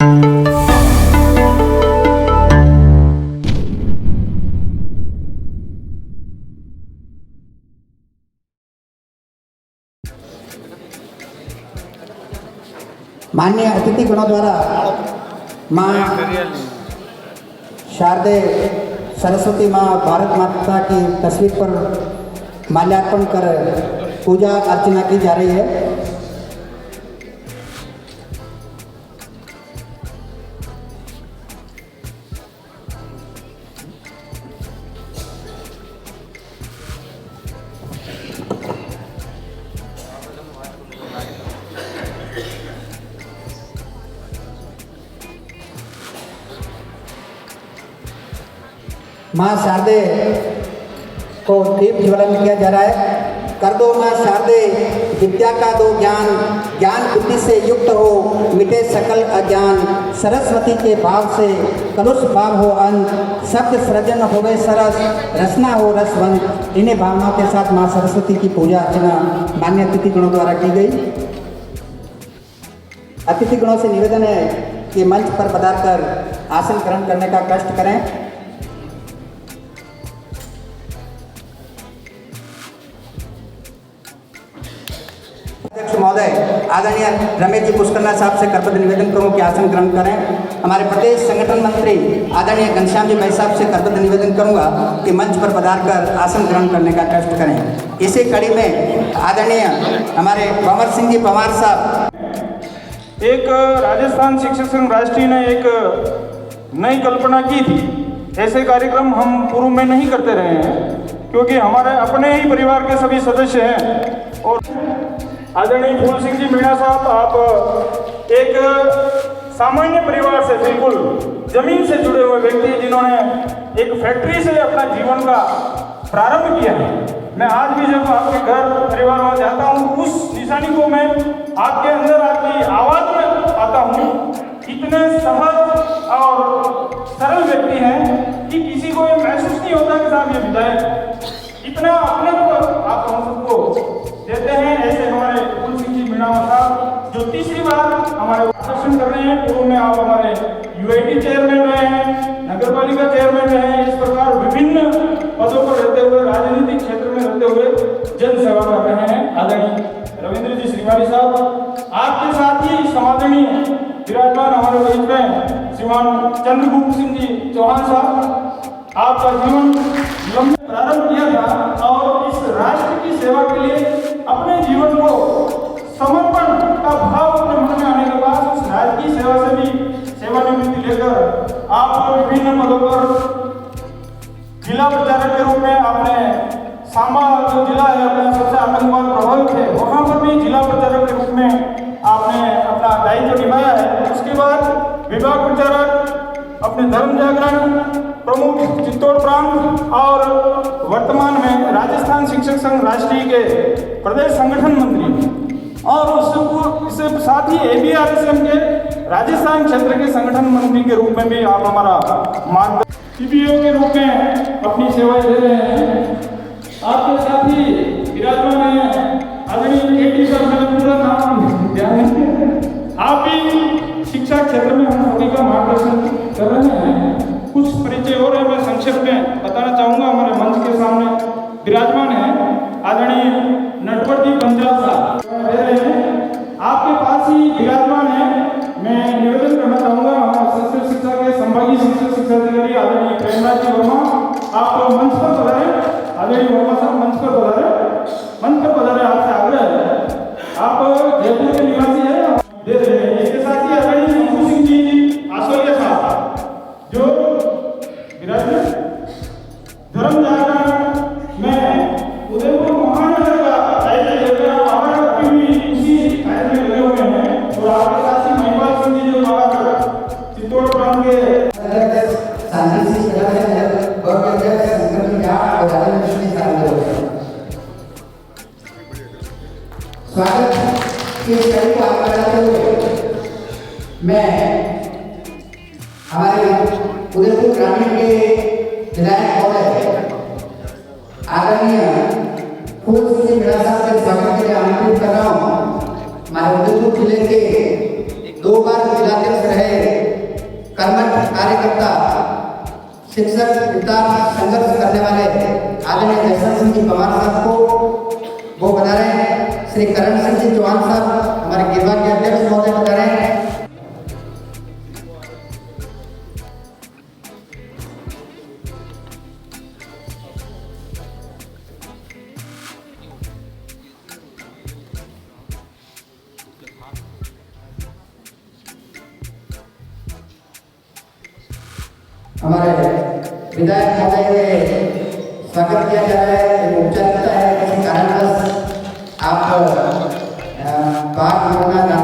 माननीय अतिथिगणों द्वारा माँ शारदे सरस्वती माँ भारत माता की तस्वीर पर माल्यार्पण कर पूजा अर्चना की जा रही है। माँ शारदे को दीप ज्वलन किया जा रहा है। कर दो माँ शारदे विद्या का दो ज्ञान, ज्ञान बुद्धि से युक्त हो मिटे सकल अज्ञान। सरस्वती के भाव से कलुष भाव हो अंत, शब्द सृजन होवे सरस, रचना हो रसवंत। इन्हीं भावनाओं के साथ माँ सरस्वती की पूजा अर्चना मान्य अतिथिगणों द्वारा की गई। अतिथिगणों से निवेदन है कि मंच पर पधार कर आसन ग्रहण करने का कष्ट करें। अध्यक्ष महोदय आदरणीय रमेश जी पुष्करना साहब से करपत्र निवेदन करूं कि आसन ग्रहण करें। हमारे प्रदेश संगठन मंत्री आदरणीय घनश्याम जी भाई साहब से करपत्र निवेदन करूंगा कि मंच पर पधार कर आसन ग्रहण करने का कष्ट करें। इसी कड़ी में आदरणीय हमारे पंवर सिंह जी पंवार साहब। एक राजस्थान शिक्षक संघ राष्ट्रीय ने एक नई कल्पना की थी। ऐसे कार्यक्रम हम पूर्व में नहीं करते रहे हैं क्योंकि हमारे अपने ही परिवार के सभी सदस्य हैं। और आदरणीय फूल सिंह जी मीणा साहब, आप एक सामान्य परिवार से बिल्कुल जमीन से जुड़े हुए व्यक्ति जिन्होंने एक फैक्ट्री से अपना जीवन का प्रारंभ किया है। मैं आज भी जब आपके घर परिवार में जाता हूँ उस निशानी को मैं आपके अंदर आपकी आवाज़ में आता हूँ। इतने सहज और सरल व्यक्ति हैं कि किसी को ये महसूस नहीं होता कि साहब ये विधायक इतना अपने को आप हम सबको देते हैं। ऐसे हमारे फूल सिंह जी मीणा साहब जो तीसरी बार हमारे मार्गदर्शन कर रहे हैं। पूर्व में आप हमारे यूआईडी चेयरमैन रहे हैं, नगर पालिका चेयरमैन रहे हैं। इस प्रकार विभिन्न पदों पर रहते हुए राजनीतिक क्षेत्र में रहते हुए जन सेवा कर रहे हैं। आदरणीय रविंद्र जी श्रीवारी साहब, आपके साथ ही समादरणीय विराजमान हमारे बीच में श्रीमान चंद्रगुप्त सिंह जी चौहान साहब, आपका जीवन लंबे प्रारंभ किया था और इस राष्ट्र की सेवा के लिए अपने जीवन को समर्पण का भाव अपने मन में आने के बाद उस राज्य की सेवा से भी सेवानिवृत्ति लेकर आप विभिन्न पदों पर जिला प्रचारक के रूप में आपने सांबा जो जिला है अपना सबसे आतंकवाद प्रभावित है वहाँ पर भी जिला प्रचारक के रूप में आपने अपना दायित्व निभाया है। उसके बाद विभाग प्रचारक, अपने धर्म जागरण प्रमुख चित्तौड़ प्रांत और वर्तमान में राजस्थान शिक्षक संघ राष्ट्रीय के प्रदेश संगठन मंत्री और उससे साथ ही ABRSM के राजस्थान क्षेत्र के संगठन मंत्री के रूप में भी आप हमारा मार्गदर्शन CBO के रूप में अपनी सेवाएं दे रहे हैं। आपके साथ ही विराजमान है आदरणीय KT सर, मेरा पूरा नाम ध्यान है। आप भी शिक्षा क्षेत्र में हम सभी का मार्गदर्शन कर रहे हैं। कुछ परिचय और है मैं संक्षेप में बताना चाहूँगा। हमारे मंच के सामने विराजमान है आदरणीय नटवरजी पंचाल साहब रह रहे हैं, आपके पास ही विराजमान है। मैं निवेदन करना चाहूँगा हमारे संस्कृत शिक्षा के संभागीय शिक्षक शिक्षा अधिकारी आदरणीय प्रेमराज जी वर्मा, आप मंच पर पधारे। आदरणीय वर्मा साहब मंच पर पधारे, आपसे आग्रह है। आप जयपुर के निवासी है, दे रहे हैं। इसके साथ ही आदरणीय शंभू सिंह जी आसोलिया साहब जो विराजमान धर्म जागरण में उदयपुर महानगर का दायित्व ले रहे हैं। हमारे अभी भी इसी कार्य में लगे हुए हैं। और आपके साथ ही महिपाल सिंह जी जो हमारे चित्तौड़ प्रांत के स्वागत के कड़ी को आगे बढ़ाते हुए मैं हमारे उदयपुर ग्रामीण के विधायक महोदय आदरणीय फूल सिंह मीणा साहब के स्वागत के लिए आमंत्रित कर रहा हूँ। हमारे उदयपुर जिले के 2 बार जिलाध्यक्ष रहे कर्मठ कार्यकर्ता शिक्षक पिता संघर्ष करने वाले आदरणीय जयसंत सिंह जी पवार साहब को वो बता रहे हैं। श्री करण सिंह जी चौहान साहब हमारे गिरवा के अध्यक्ष महोदय बता रहे हैं। हमारे विधायक महोदय के स्वागत किया जा रहा है। औपचारिकता है, किसी कारणवश आप बात बोलना ना।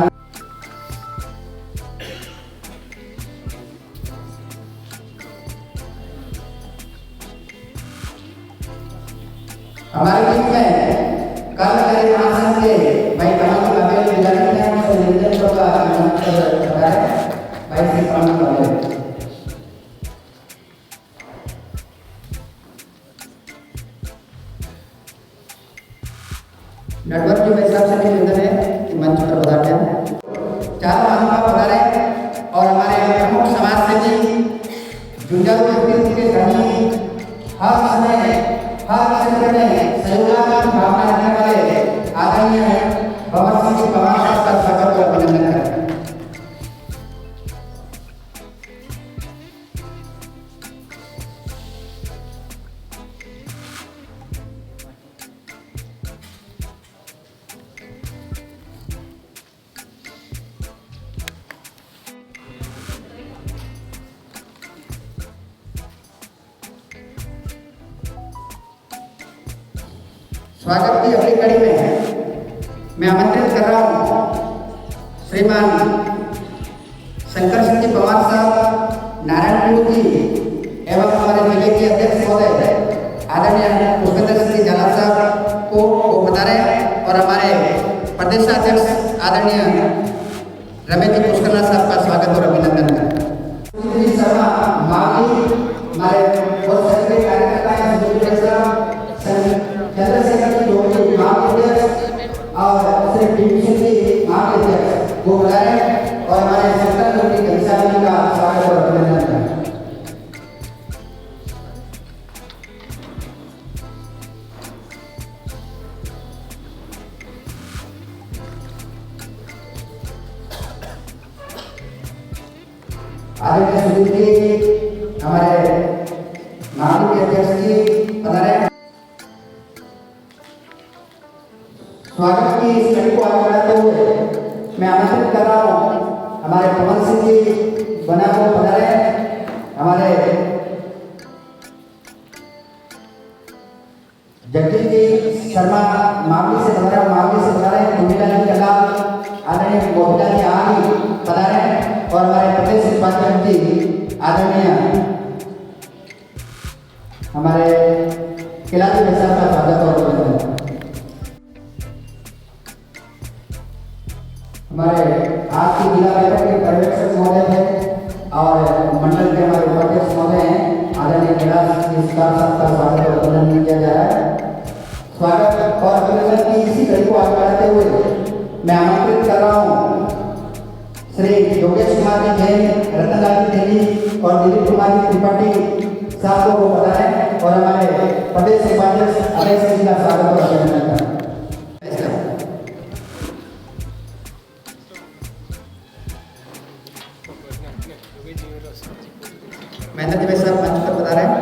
हमारे बीच में कर्मचारी महासंघ के भाई कमाल बाबेल विधायक हैं, उनसे निवेदन होगा भाई श्री कमाल बाबेल। नटवर जी भाई साहब से निवेदन है कि मंच पर पधार जाएं। 4 महानुभाव पधारे और हमारे प्रमुख समाज सेवी जुझारू व्यक्तित्व के धनी हर समय हर क्षेत्र में सहयोग की भावना रखने वाले आदरणीय भंवर सिंह जी पवार साहब का स्वागत और अभिनंदन करते हैं। स्वागत की अगली कड़ी में मैं आमंत्रित कर रहा हूँ श्रीमान शंकर सिंह जी पवार साहब नारायणपुर जी एवं हमारे जिले के अध्यक्ष महोदय आदरणीय पुष्पेंद्र सिंह जी झाला साहब को बता रहे हैं और हमारे प्रदेशाध्यक्ष आदरणीय रमेश जी पुष्करला साहब का स्वागत और अभिनंदन करें। शर्मा मावी हमारे बहुत सक्रिय कार्यकर्ता हैं, चंद्रशेखर जी जोगी महाअध्यक्ष और श्री टीपी जी महाअध्यक्ष वो बुलाए और हमारे सेक्टर कमेटी के घनश्याम जी का स्वागत और अभिनंदन करें। आदरणीय सुधीर जी हमारे महामंडल के अध्यक्ष जी पधारे। स्वागत की इस कड़ी को आगे बढ़ाते हुए मैं आमंत्रित कर रहा हूँ हमारे पवन सिंह जी बना को पधारे, हमारे जगदीश जी शर्मा मावली से पधारे, कुंडिला जी कला आदरणीय मोहिला जी आगे पधारे और हमारे प्रदेश उपाध्यक्ष जी आदरणीय हमारे किलाजी भाई साहब का स्वागत और अभिनंदन। हमारे आज की जिला बैठक के पर्यवेक्षक महोदय थे और मंडल के हमारे उपाध्यक्ष महोदय हैं आदरणीय कैलाश जी साहब का स्वागत और अभिनंदन किया जा रहा है। स्वागत और अभिनंदन की इसी कड़ी को आगे बढ़ाते हुए मैं आमंत्रित कर रहा हूँ श्री योगेश कुमार जी जैन, रतनलाल जी तेली और दिलीप कुमार जी त्रिपाठी साहब को बताएं और हमारे प्रदेश उपाध्यक्ष अभय सिंह जी का स्वागत और अभिनंदन करें। महेंद्र जी भाई साहब मंच पर बता रहे हैं।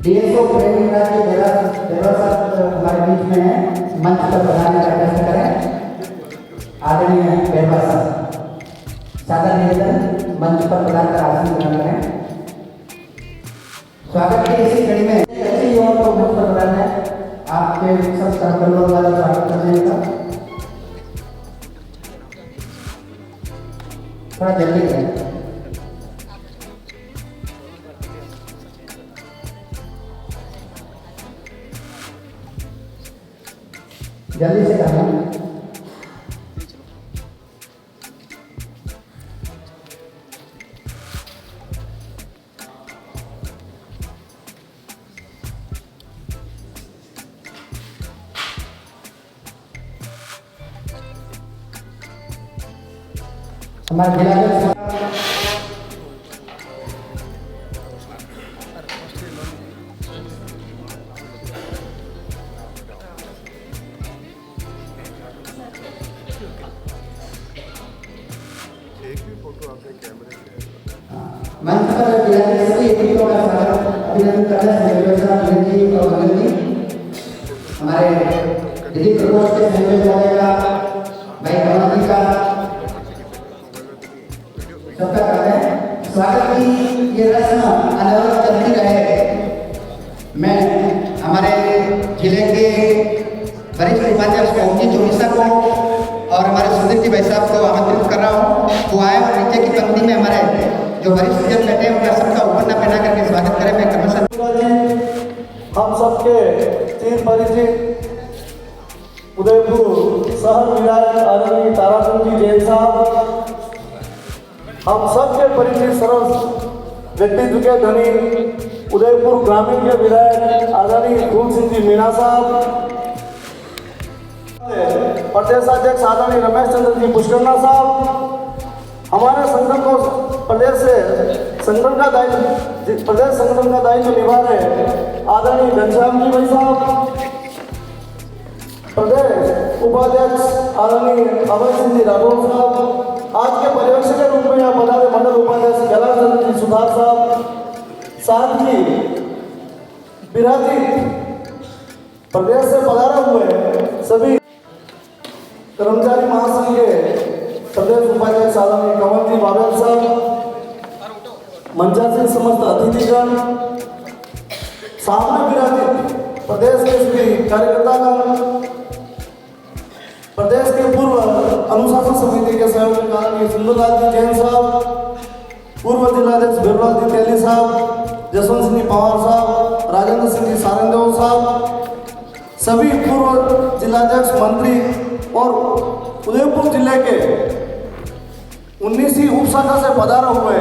डीएसओ प्रेमीराज जी देवरा साहब हमारे बीच में है, मंच पर पधारने का प्रयत्न करें। आदरणीय बेरवा साहब सादर निवेदन मंच पर पधार कर आसन ग्रहण करें। स्वागत की इसी कड़ी में ऐसे युवाओं को मंच पर पधारना है। आपके सब सहकर्मियों द्वारा स्वागत करने का थोड़ा जल्दी करें। जल्दी से करना। हमारे जिला मंच पर जिला के सभी अतिथियों का स्वागत अभिनंदन करना है। जी और मंगल जी हमारे दिल्ली प्रकोष्ठ के सहयोग जाएगा भाई कमल जी का सबका करें स्वागत की ये रस्म अनवरत चलती रहे। मैं हमारे जिले के वरिष्ठ उपाध्यक्ष ओमजी चौमिसा को और हमारे सुधीर जी भाई साहब को आमंत्रित कर रहा हूँ। वो आए और नीचे की पंक्ति में हमारे जो वरिष्ठ जन बैठे हैं उनका सबका उपन्ना पहना करके स्वागत करें। मैं क्रमशः हम सबके चिर परिचित उदयपुर शहर विधायक आदरणीय ताराचंद जी जैन साहब, हम सबके परिचित सरल व्यक्तित्व के धनी उदयपुर ग्रामीण के विधायक आदरणीय फूल सिंह जी मीणा साहब, प्रदेशाध्यक्ष आदरणीय रमेश चंद्र जी पुष्करना साहब, हमारे संगठन को प्रदेश संगठन का दायित्व निभा रहे आदरणीय घनश्याम जी भाई साहब, प्रदेश उपाध्यक्ष आदरणीय अभय सिंह जी राठौर साहब, आज के पर्यवेक्षक के रूप में यहाँ पधारे मंडल उपाध्यक्ष कैलाश चंद्र जी सुधार साहब, साथ ही विराजित प्रदेश से पधारे हुए सभी कर्मचारी महासंघ के प्रदेश उपाध्यक्ष आदरणीय कमल जी बाबेल साहब, मंचासीन समस्त अतिथिगण, सामने विराजित प्रदेश के सभी कार्यकर्तागण, प्रदेश के पूर्व अनुशासन समिति के सहयोगी आदरणीय सुंदरलाल जी जैन साहब, पूर्व जिलाध्यक्ष बिरलाल जी तेली साहब, जसवंत सिंह पवार साहब, राजेंद्र सिंह जी सारंगदेव साहब, सभी पूर्व जिलाध्यक्ष मंत्री और उदयपुर जिले के 19वीं उप शाखा से पधारे हुए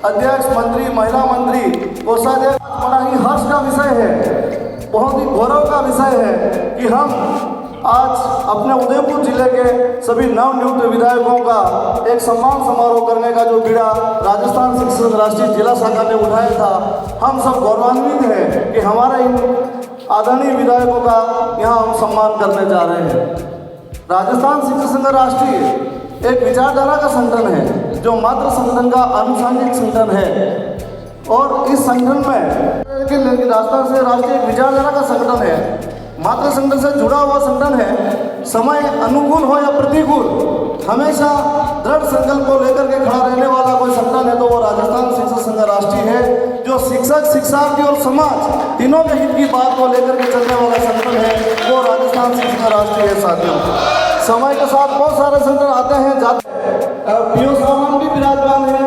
अध्यक्ष मंत्री, महिला मंत्री, कोषाध्यक्ष, बड़ा ही हर्ष का विषय है, बहुत ही गौरव का विषय है कि हम आज अपने उदयपुर जिले के सभी नवनियुक्त विधायकों का एक सम्मान समारोह करने का जो बीड़ा राजस्थान शिक्षक संघ राष्ट्रीय जिला शाखा ने उठाया था, हम सब गौरवान्वित हैं कि हमारे इन आदरणीय विधायकों का यहाँ हम सम्मान करने जा रहे हैं। राजस्थान शिक्षक संघ राष्ट्रीय एक विचारधारा का संगठन है जो मात्र संगठन का आनुषंगिक संगठन है और इस संगठन में राजस्थान से राष्ट्रीय एक विचारधारा का संगठन है, मात्र संगठन से जुड़ा हुआ संगठन है। समय अनुकूल हो या प्रतिकूल हमेशा दृढ़ संकल्प को लेकर के खड़ा रहने वाला कोई संगठन है तो वो राजस्थान शिक्षक संघ राष्ट्रीय है, जो शिक्षक, शिक्षार्थी और समाज तीनों के हित की बात को लेकर के चलने वाला संगठन है वो राजस्थान शिक्षक संघ राष्ट्रीय है। साथियों, समय के साथ बहुत सारे संगठन आते हैं जाते हैं, पीओ साहब भी विराजमान है।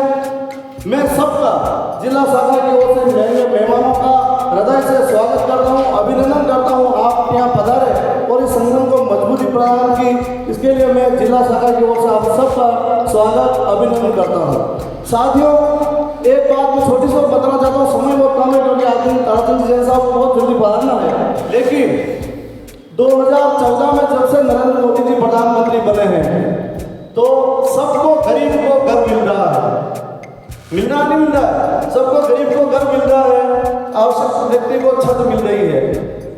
मैं सबका जिला शाखा की ओर से मेहमानों का हृदय से स्वागत करता हूँ, अभिनंदन करता हूँ आप यहाँ पधारे और इस संगठन को मजबूती प्रदान की, इसके लिए मैं जिला शाखा की ओर से आप सबका स्वागत अभिनंदन करता हूँ। साथियों, एक बात मैं छोटी सी बताना चाहता हूँ, समय बहुत कम है क्योंकि आदरणीय ताराचंद जैन साहब को बहुत जल्दी पधारना है, लेकिन 2014 में जब से नरेंद्र मोदी जी प्रधानमंत्री बने हैं तो सबको गरीब को घर मिल रहा है, मिलना नहीं मिल रहा है, सबको गरीब को घर मिल रहा है, आवश्यक व्यक्ति को छत मिल रही है।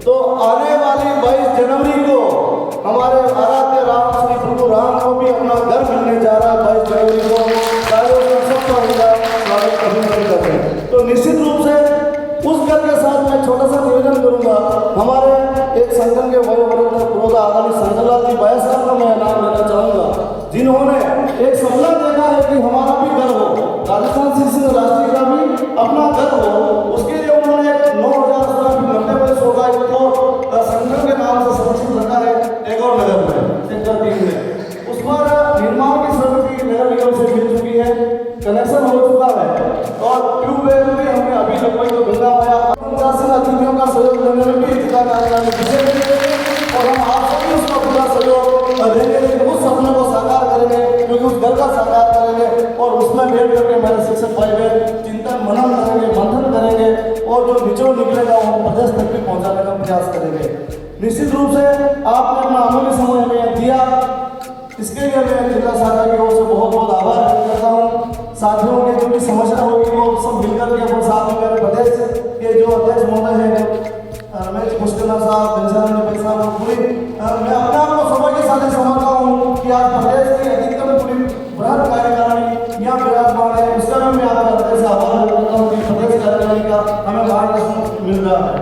तो आने वाली 22 जनवरी को हमारे आराध्य राम श्री प्रभु राम को भी अपना घर मिलने जा रहा है 22 जनवरी को, सबका स्वागत अभिनंदन करते हैं। तो निश्चित रूप से उस घर के साथ मैं छोटा सा निवेदन करूंगा, हमारे एक संगठन के वयोवृद्ध पुरोधा आदरणीय संजयलाल जी बाया साहब का मैं नाम लेना चाहूँगा, जिन्होंने एक सपना देखा है कि हमारा भी घर हो, राजस्थान शिक्षक राष्ट्रीय का भी अपना घर हो। उसके लिए उन्होंने 9,000 90 होगा तो संगठन के नाम से संरक्षित रखा है टैगोर नगर में सेक्टर 3 में। उस पर निर्माण की स्वीकृति नगर निगम से मिल चुकी है, कनेक्शन हो चुका है और ट्यूबवेल भी हमने अभी लगभग तो गंगा पाया। 50 अतिथियों का सहयोग लेने में भी जिला कार्यालय में और हम आप सभी बढ़ेंगे, लेकिन उस सपने को साकार करेंगे, क्योंकि उस घर का साकार करेंगे और उसमें बैठ करके मेरे शिक्षक भाई बहन चिंतन मनन करेंगे, मंथन करेंगे और जो निचोड़ निकलेगा वो प्रदेश तक भी पहुंचाने का प्रयास करेंगे। निश्चित रूप से आपने अपना अमूल्य समय हमें दिया, इसके लिए मैं जिला शाखा की ओर से बहुत बहुत आभार व्यक्त करता हूँ। साथियों की जो भी समस्या होगी वो सब मिलकर के अपने साथ में मेरे प्रदेश के जो अध्यक्ष महोदय हैं रमेश मुस्कला साहब, घनश्याम भाई साहब और पूरी मैं अपने आप को सौभाग्य के साथ समझता हूँ कि आज प्रदेश की अधिकतम पूरी बृहद कार्यकारिणी यहाँ विराजमान है। उसका भी मैं आपका हृदय से आभार व्यक्त करता हूँ कि प्रदेश कार्यकारिणी का हमें मार्गदर्शन मिल रहा है।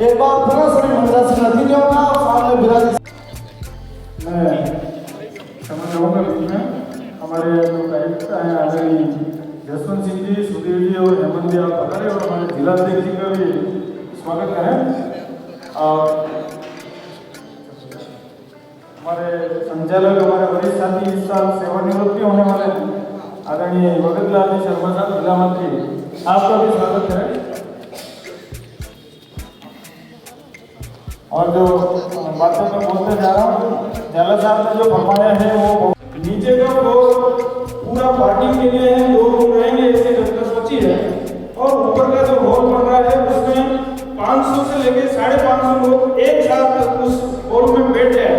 एक बार पुनः सभी मंडल से नतीजों का सामने विराज समझ जाऊँगा बीच में हमारे जो कार्यकर्ता हैं आदरणीय जसवंत सिंह जी, सुधीर जी और हेमंत जी आप पधारे और हमारे जिलाध्यक्ष जी का भी स्वागत करें। और हमारे संचालक हमारे वरिष्ठ साथी इस साल सेवानिवृत्ति होने वाले आदरणीय भगतलाल जी शर्मा साहब जिला मंत्री, आपका भी स्वागत करें। और जो बातें मैं बोलते जा रहा हूँ, जाला साहब ने जो फरमाया है वो नीचे का फ्लोर पूरा पार्टी के लिए है, 2 रूम रहेंगे ऐसे व्यवस्था सोची है। और ऊपर का जो हॉल बन रहा है उसमें 500 से लेकर 550 लोग एक साथ उस हॉल में बैठ जाए,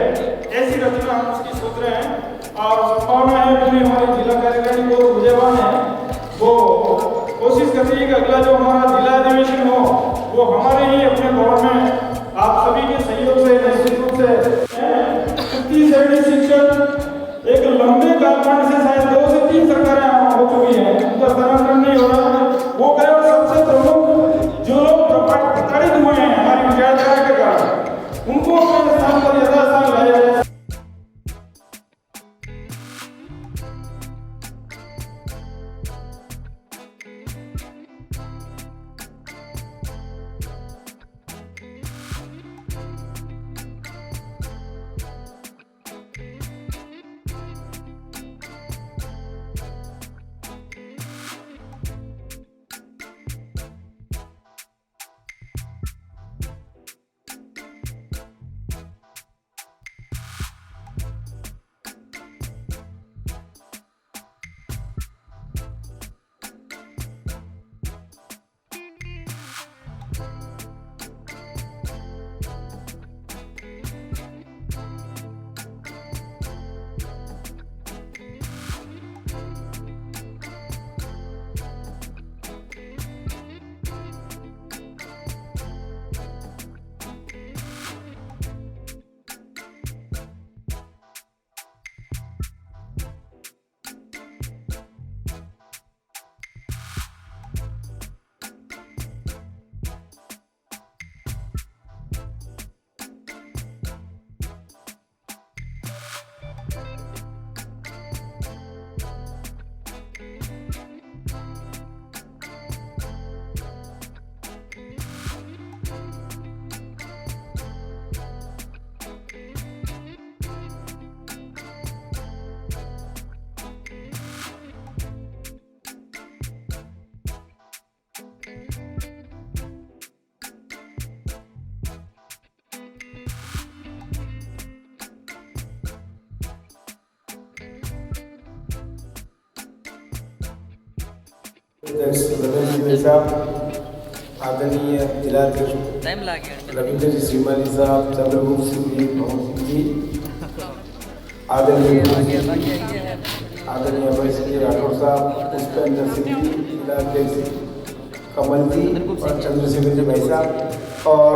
ऐसी रचना हम उसकी सोच रहे हैं। और संभावना है पूरी हमारी जिला कार्यकारिणी को विजयवान है, वो कोशिश कर रही है कि अगला जो हमारा जिला अधिवेशन हो वो हमारे ही अपने भवन में आप सभी के सहयोग से निश्चित रूप से छत्तीसगढ़ी शिक्षक एक लंबे कालखंड से शायद 2 से 3 सरकारें हो चुकी हैं, उनका स्थानांतरण नहीं हो रहा, वो गए और सबसे प्रमुख जो लोग प्रताड़ित हुए हैं हमारी विचारधारा के कारण, उनको अपने स्थान पर यथास्थान लाया जाए। आदरणीय जिलाध्यक्ष रविंद्र जी श्रीमाली साहब, चंद्रभूप सिंह जी, भवन सिंह जी, आदरणीय अभय सिंह जी राठौर साहब, पुष्पेंद्र सिंह जी जिलाध्यक्ष, कमल जी और चंद्रशेखर जी भाई साहब, और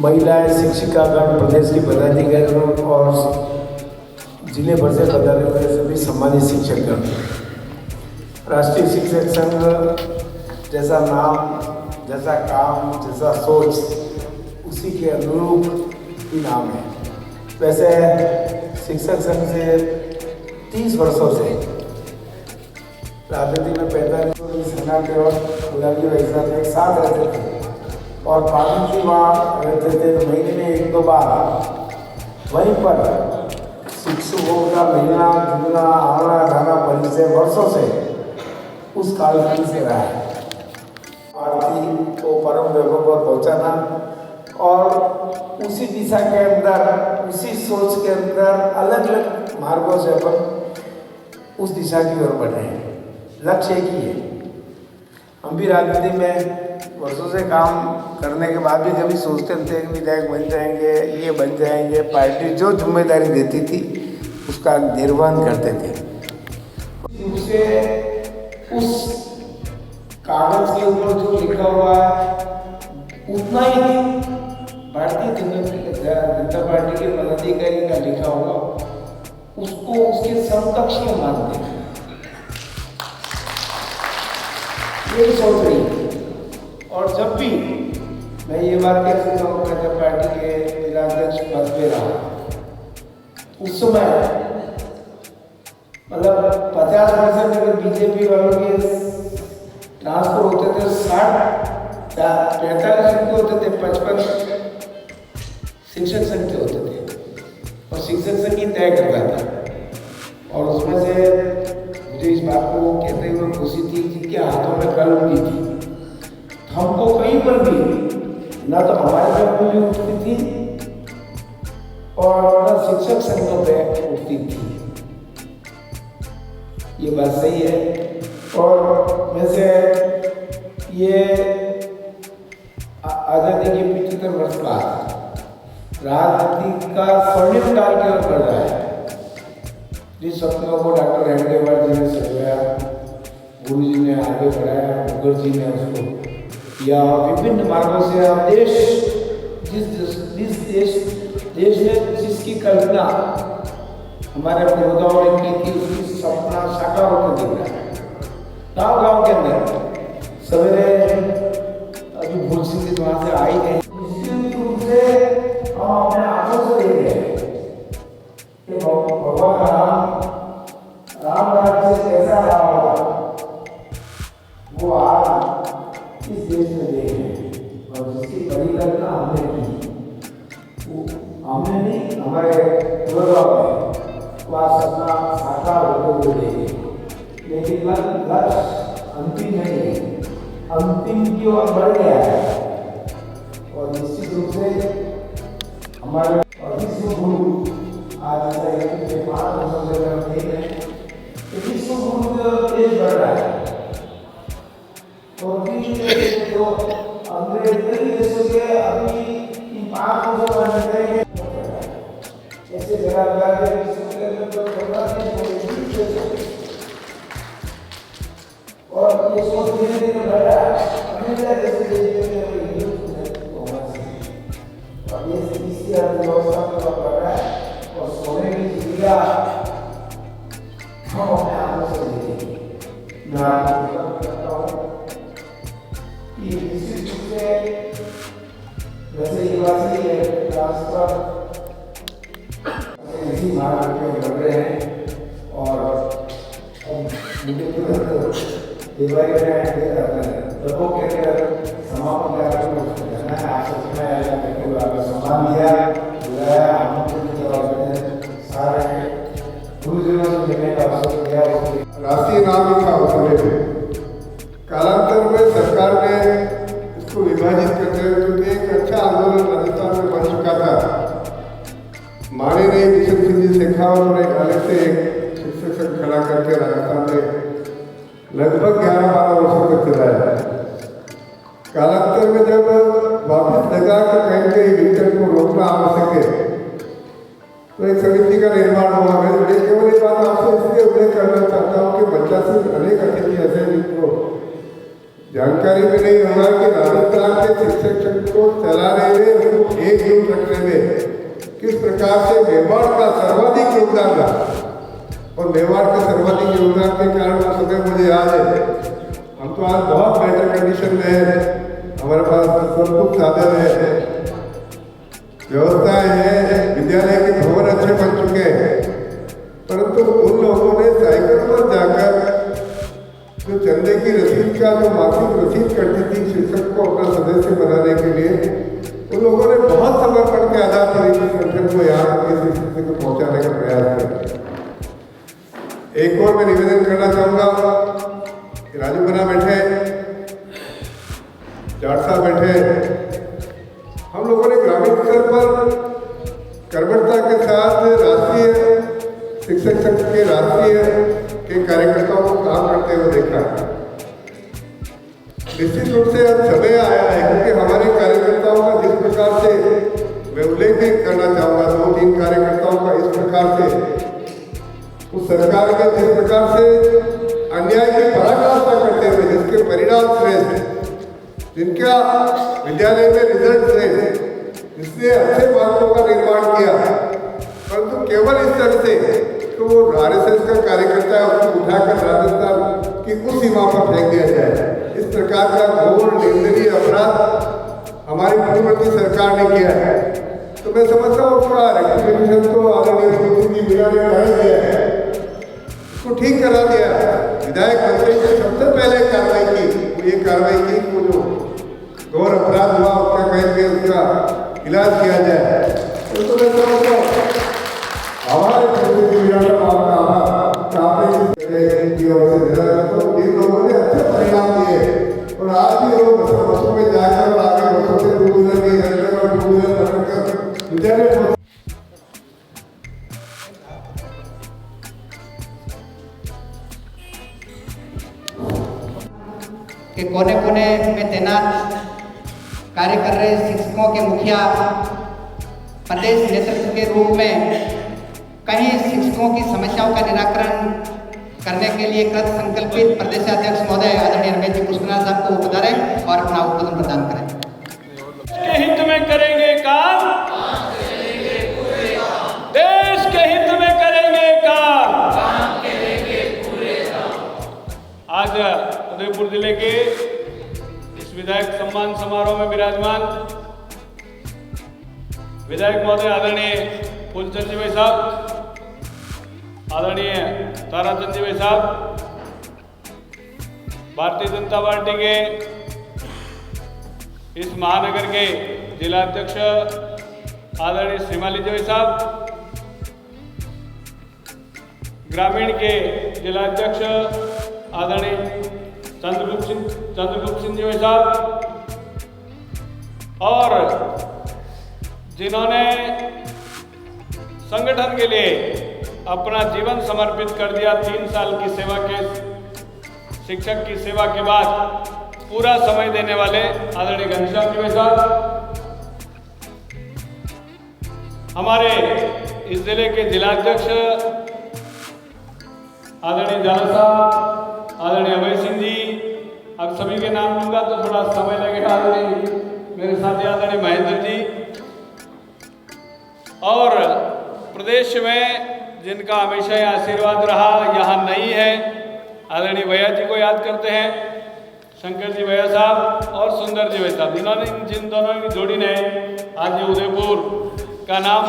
महिलाएं शिक्षिकागण, प्रदेश की पदाधिकारी और जिले भर से पधारे हुए सभी सम्मानित शिक्षकगण। राष्ट्रीय शिक्षक संघ जैसा नाम, जैसा काम, जैसा सोच, उसी के अनुरूप ही नाम है। वैसे शिक्षक संघ से 30 वर्षों से राजनीति में 45 सेना के और गुलामी वैसा एक साथ रहते थे और पानी की वहाँ रहते थे, तो महीने में 1-2 बार वहीं पर शिक्षकों का मिलना जुलना, आना जाना परिचय वर्षों से उस कालखंड से रहा है। आरती को परम वैभव पर पहुँचाना और उसी दिशा के अंदर, उसी सोच के अंदर अलग अलग मार्गों से अपन उस दिशा की ओर बढ़ रहे हैं। लक्ष्य एक ही है। हम भी राजनीति में वर्षों से काम करने के बाद भी कभी सोचते थे कि विधायक बन जाएंगे, ये बन जाएंगे। पार्टी जो जिम्मेदारी देती थी उसका निर्वहन करते थे। उससे उस कागज के ऊपर जो लिखा हुआ है उतना ही भारतीय जनता पार्टी के पदाधिकारी का लिखा हुआ उसको उसके समकक्ष मानते हैं। यही सोच रही है। और जब भी मैं ये बात कह सकता हूँ, जब पार्टी के जिलाध्यक्ष पद पे रहा उस समय मतलब 50% अगर बीजेपी वालों के ट्रांसफर होते थे, 45 संघ के होते थे, 55 शिक्षक संघ के होते थे और शिक्षक संघ ही तय करता था। और उसमें से मुझे इस बात को कहते हुए खुशी थी जिनके हाथों में कलम भी थी। हमको कहीं पर भी न तो हमारे पे उंगली उठती थी और न शिक्षक संघों पे उठती थी। ये बात सही है। और वैसे ये आज़ादी के 75 वर्ष बाद राजनीति का स्वर्णिम काल की ओर बढ़ रहा है। जिस सपनों को डॉक्टर हेडगेवार जी ने सजाया, गुरु जी ने आगे बढ़ाया, मुखर्जी ने उसको या विभिन्न मार्गों से हम देश में जिसकी कल्पना हमारे पूर्वजों ने की थी उसकी सपना साकार होकर दिख रहा है। गाँव के अंदर सवेरे अभी भूल सिंह जी वहाँ से आई गए, निश्चित रूप से हम अपने आंखों से देख रहे हैं कि भगवान राम राज्य से कैसा रहा होगा, वो आज इस देश में देख रहे हैं। और जिसकी परिकल्पना हमने की, हमने नहीं, हमारे पूर्वजों ने वह सपना साकार होते हुए देखे। लेकिन लक्ष्य अंतिम नहीं है, अंतिम की ओर बढ़ गया है। और निश्चित रूप से हमारे विश्व गुरु आज पिछले 5 वर्षों से हम देख रहे हैं कि विश्व गुरु तेज बढ़ रहा है। और जो अंग्रेज देशों के अभी इन 5 वर्षों में निकलेंगे ऐसे जगह और ये सोच धीरे धीरे बढ़ रहा है। अमेरिका जैसे देश में और ये इसी अर्थव्यवस्था में बढ़ रहा है। और सोने की चिड़िया हम अपने आंखों से देखेंगे। मैं आपको कहता हूँ कि निश्चित रूप से वैसे ये बात सही है, ट्रांसफर इसी मार्ग पे बढ़ रहे हैं। और मुझे दिवाली में लोगों के समापन कार्यक्रम करना है। आप सबसे मैं सम्मान दिया, बुलाया, आमंत्रित किया, सारे गुरुजनों से मिलने का अवसर दिया। राष्ट्रीय नाम लिखा उसमें भी कालांतर में सरकार ने इसको विभाजित करते हुए, क्योंकि एक अच्छा आंदोलन राजस्थान में बन चुका था। माननीय किशन सिंह जी शेखावत और एक अलग से एक शिक्षक संघ खड़ा करके राजस्थान में लगभग 11-12 वर्षों तक चलाया। कालांतर में जब वापस लगा कि कहीं कहीं विघटन को रोकना आवश्यक है, तो एक समिति का निर्माण हुआ। मैं केवल एक बात आपसे इसलिए उल्लेख करना चाहता हूँ कि बच्चा से अनेक अतिथि ऐसे जिनको जानकारी भी नहीं होगा कि राजस्थान के शिक्षक संघ को चलाने में, उनको एकजुट रखने में किस प्रकार से मेवाड़ का सर्वाधिक योगदान रहा। और मेवाड़ के सर्वाधिक योगदान के कारण वो समय मुझे याद है। हम तो आज बहुत बेटर कंडीशन में है, हमारे पास सब कुछ साधन है, व्यवस्थाएं हैं, विद्यालय के भवन अच्छे बन चुके हैं। परंतु उन लोगों ने साइकिल पर जाकर जो चंदे की रसीद का जो मासिक रसीद करती थी शिक्षक को अपना सदस्य बनाने के लिए, उन लोगों ने बहुत समर्पण के आधार पर इस संगठन को यहाँ के शिक्षक को पहुँचाने का प्रयास किया। एक और मैं निवेदन करना चाहूँगा, राजू बना बैठे, जाट साहब बैठे, हम लोगों ने ग्रामीण स्तर पर राष्ट्रीय के कार्यकर्ताओं को काम करते हुए देखा। निश्चित रूप से अब समय आया है, क्योंकि हमारे कार्यकर्ताओं का जिस प्रकार से मैं उल्लेख करना चाहूँगा, 2-3 कार्यकर्ताओं का इस प्रकार से उस सरकार के जिस प्रकार से अन्याय की पराकाष्ठा करते हुए जिसके परिणाम श्रेष्ठ, जिनका विद्यालय में रिजल्ट श्रेष्ठ, जिसने अच्छे मार्गों का निर्माण किया, परंतु केवल इस तरह से तो वो RSS का कार्यकर्ता है उसको उठाकर राजस्थान की उस सीमा पर फेंक दिया जाए, इस प्रकार का घोर निंदनीय अपराध हमारी पूर्ववर्ती सरकार ने किया है। तो मैं समझता हूँ थोड़ा रेक्टिफिकेशन तो आदरणीय जी मीरा ने कर दिया है, उसको ठीक करा दिया। विधायक मंत्री ने सबसे पहले कार्रवाई की, वो ये कार्रवाई की वो जो घोर अपराध हुआ उसका कहीं पे उसका इलाज किया जाए। तो मैं समझता हूँ हमारे इन लोगों ने अच्छे परिणाम दिए और आज भी लोग बसों में जाकर और आगे बसों से 2 व्हीलर के घर और 2 व्हीलर पकड़कर विद्यालय के कोने कोने में तैनात कार्य कर रहे शिक्षकों के मुखिया प्रदेश नेतृत्व के रूप में कहीं शिक्षकों की समस्याओं का निराकरण करने के लिए कृत संकल्पित प्रदेशाध्यक्ष महोदय आदरणीय रमेश जी पुष्पनाथ साहब को पधारें और अपना उद्बोधन प्रदान करें। के हित में करेंगे काम, देश के हित में करेंगे काम। आज उदयपुर जिले के इस विधायक सम्मान समारोह में विराजमान विधायक महोदय आदरणीय फूलचंद जी भाई साहब, आदरणीय ताराचंद जी भाई साहब, भारतीय जनता पार्टी के इस महानगर के जिला अध्यक्ष आदरणीय श्रीमाली जी भाई साहब, ग्रामीण के जिला अध्यक्ष आदरणीय चंद्रगुप्त सिंह जी भाई साहब, और जिन्होंने संगठन के लिए अपना जीवन समर्पित कर दिया, 3 साल की सेवा के शिक्षक की सेवा के बाद पूरा समय देने वाले आदरणीय घनश्याम जी साहब, हमारे इस जिले के जिलाध्यक्ष आदरणीय जाला साहब, आदरणीय अभय सिंह जी, अब सभी के नाम लूंगा तो थोड़ा समय लगेगा। आदरणीय मेरे साथी आदरणीय महेंद्र जी, और प्रदेश में जिनका हमेशा यह आशीर्वाद रहा, यहाँ नहीं है, आदरणीय भैया जी को याद करते हैं, शंकर जी भैया साहब और सुंदर जी भैया साहब, इन्होंने जिन दोनों की जोड़ी ने आज ये उदयपुर का नाम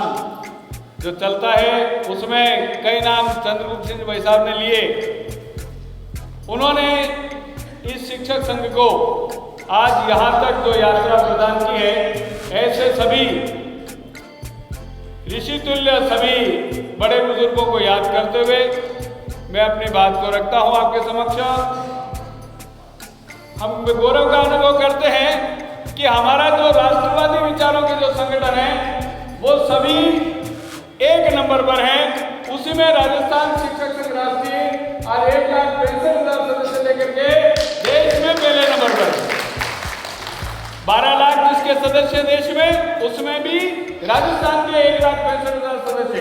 जो चलता है उसमें कई नाम चंद्रगुप्त सिंह भाई साहब ने लिए। उन्होंने इस शिक्षक संघ को आज यहाँ तक जो यात्रा प्रदान की है, ऐसे सभी ऋषि तुल्य सभी बड़े बुजुर्गों को याद करते हुए मैं अपनी बात को रखता हूं आपके समक्ष। हम गौरव का अनुभव करते हैं कि हमारा जो राष्ट्रवादी विचारों के जो संगठन है वो सभी 1 नंबर पर हैं। उसी में राजस्थान शिक्षक संघ राष्ट्रीय आज 1,65,000 सदस्य लेकर के देश में पहले नंबर पर, 12 लाख जिसके सदस्य देश में, उसमें भी राजस्थान के 1,65,000 सदस्य।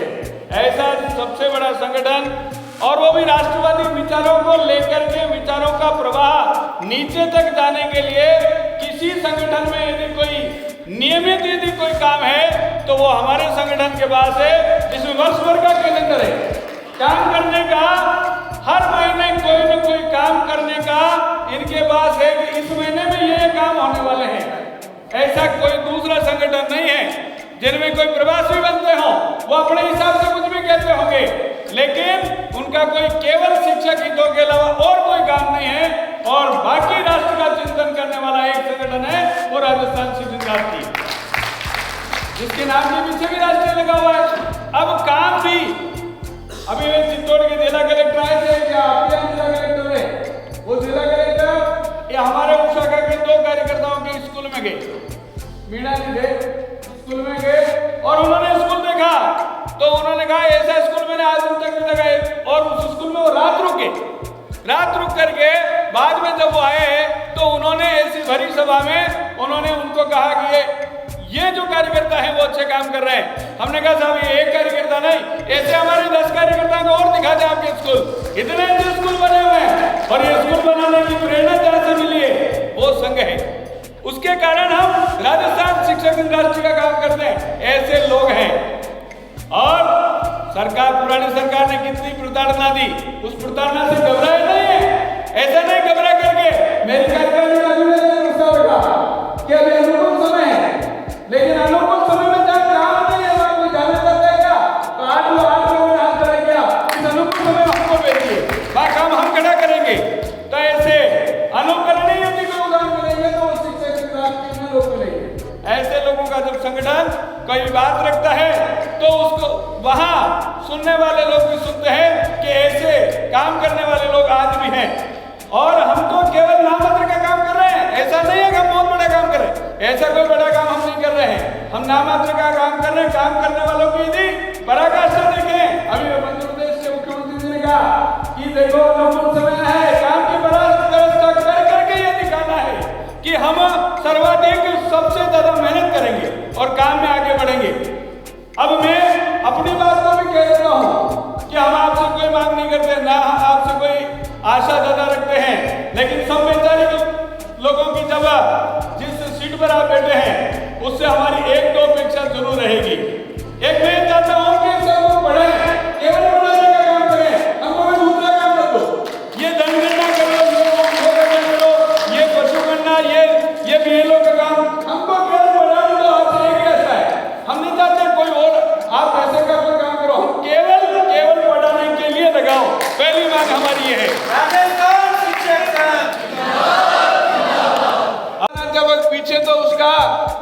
ऐसा सबसे बड़ा संगठन, और वो भी राष्ट्रवादी विचारों को लेकर के, विचारों का प्रवाह नीचे तक जाने के लिए किसी संगठन में यदि कोई नियमित यदि कोई काम है तो वो हमारे संगठन के पास है, जिसमें वर्ष भर का कैलेंडर है काम करने का, हर महीने कोई न कोई काम करने का इनके पास है कि इस महीने में ये काम होने वाले हैं। ऐसा कोई दूसरा संगठन नहीं है जिनमें कोई प्रवासी बनते हो, वो अपने हिसाब से कुछ भी कहते होंगे, लेकिन उनका कोई केवल शिक्षक हितों के अलावा और कोई काम नहीं है। और बाकी राष्ट्र का चिंतन करने वाला एक संगठन है, वो राजस्थान शिक्षक राष्ट्रीय, जिसके नाम के पीछे भी राष्ट्रीय लगा हुआ है। अब काम भी, अभी वे चित्तौड़ के जिला कलेक्टर आए थे, क्या अभियान जिला कलेक्टर है, वो जिला कलेक्टर ये हमारे उषाका के 2 कार्यकर्ताओं के स्कूल में गए, मीणा जी थे, स्कूल में गए और उन्होंने स्कूल देखा तो उन्होंने कहा ऐसा स्कूल मैंने आज तक नहीं देखा, और उस वो रात रुक करके बाद में जब वो आए तो उन्होंने ऐसी भरी सभा में उन्होंने उनको कहा कि ये जो कार्यकर्ता हैं वो अच्छे काम कर रहे हैं। हमने कहा साहब ये एक कार्यकर्ता नहीं, ऐसे हमारे 10 कार्यकर्ता को और दिखा दें आपके स्कूल। इतने अच्छे स्कूल बने हुए हैं और ये स्कूल बनाने की प्रेरणा जहाँ से मिली है वो संघ है। उसके कारण हम राजस्थान शिक्षक संघ राष्ट्रीय का काम करते हैं। ऐसे लोग हैं। और सरकार, पुरानी सरकार ने कितनी प्रताड़ना दी, उस प्रताड़ना से घबराए नहीं है। ऐसा नहीं घबरा करके मेरी कार्यकारिणी होगा कि अभी अनुकूल समय है, लेकिन अनुकूल समय में जब काम नहीं है कोई जाने सकता है क्या? तो आज लोगों ने हाथ खड़ा किया, इस अनुकूल समय हमको भेजिए, वह काम हम खड़ा करेंगे। तो ऐसे अनुकरणीय यदि कोई उदाहरण करेंगे तो शिक्षक संघ राष्ट्रीय में लोग मिलेंगे। ऐसे लोगों का जब संगठन कोई बात रखता है तो उसको वहां सुनने वाले लोग भी सुनते हैं कि ऐसे काम करने वाले लोग आज भी हैं। और हम तो केवल नाममात्र का काम कर रहे हैं, ऐसा नहीं है कि हम बहुत बड़ा काम कर रहे हैं। ऐसा कोई बड़ा काम हम नहीं कर रहे हैं, हम नाममात्र का काम कर रहे हैं। काम करने वालों की यदि पराकाष्ठा देखें, अभी मध्य प्रदेश के मुख्यमंत्री जी ने कहा कि देखो अनुकूल समय है, काम की व्यवस्था कर करके ये दिखाना है कि हम सर्वाधिक सबसे ज्यादा मेहनत करेंगे और काम में आगे बढ़ेंगे। अब मैं अपनी बात को भी कह देता हूं कि हम आपसे कोई मांग नहीं करते, ना आपसे कोई आशा ज्यादा रखते हैं, लेकिन सब वैचारिक लोगों की जब जिस सीट पर आप बैठे हैं उससे हमारी 1-2 अपेक्षा जरूर रहेगी। एक मैं चाहता हूं कि सब लोग पढ़े, केवल पढ़ाने का काम करें, हमको कोई दूसरा काम मत दो। ये जनगणना करो, ये करो, ये पशु गणना, ये बीएलओ का काम, हमको केवल पढ़ाने दो। आपसे एक ऐसा है, हम नहीं चाहते कोई और आप ऐसे का कोई काम करो, हम केवल पढ़ाने के लिए लगाओ। पहली बात हमारी ये है। राजस्थान शिक्षक संघ जब पीछे तो उसका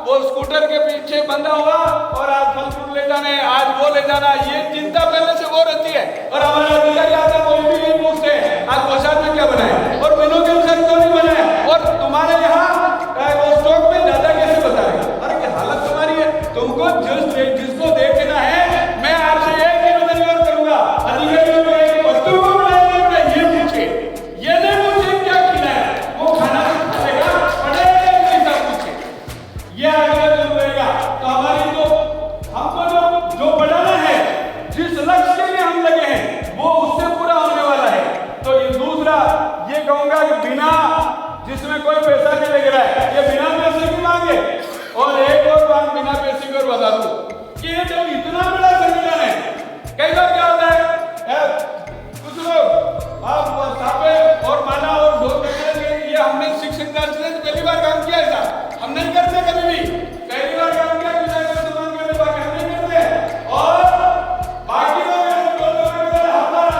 वो स्कूटर के पीछे बंधा हुआ और आज फल फ्रूट ले जाने, आज वो ले जाना, ये चिंता पहले से वो रहती है। और हमारे अधिकारी आता कोई भी यही पूछते हैं आज पोशाक में क्या बनाए और बिलों के अनुसार क्यों नहीं बनाए और तुम्हारे यहाँ वो स्टॉक में ज्यादा कैसे बताएगा। अरे क्या हालत तुम्हारी है, तुमको जिसको देखना है, मैं आपसे एक ही निवेदन करूंगा, अधिकारियों को एक वस्तु को बनाएंगे, ये पूछे, ये नहीं पूछे क्या खिलाया, वो खाना खाएगा, पढ़ेगा नहीं, सब पूछे, ये आगे जरूर रहेगा। तो हमारी तो हमको जो बढ़ाना है, जिस लक्ष्य के लिए हम लगे हैं वो उससे पूरा होने वाला है। तो ये दूसरा ये कहूंगा कि बिना जिसमें कोई पैसा नहीं लग रहा है, ये बिना पैसे की मांगे। और एक और बात बिना पैसे की और बता दूं कि ये जब इतना बड़ा संगठन है, कई बार क्या होता है कुछ लोग आप सापे और माला और ढोल बजाएंगे, ये हमने शिक्षक राष्ट्रीय से पहली बार काम किया ऐसा हम नहीं करते, कभी भी पहली बार काम किया, बिना कोई सम्मान करने बाकी हम नहीं करते। और बाकी लोग हमारा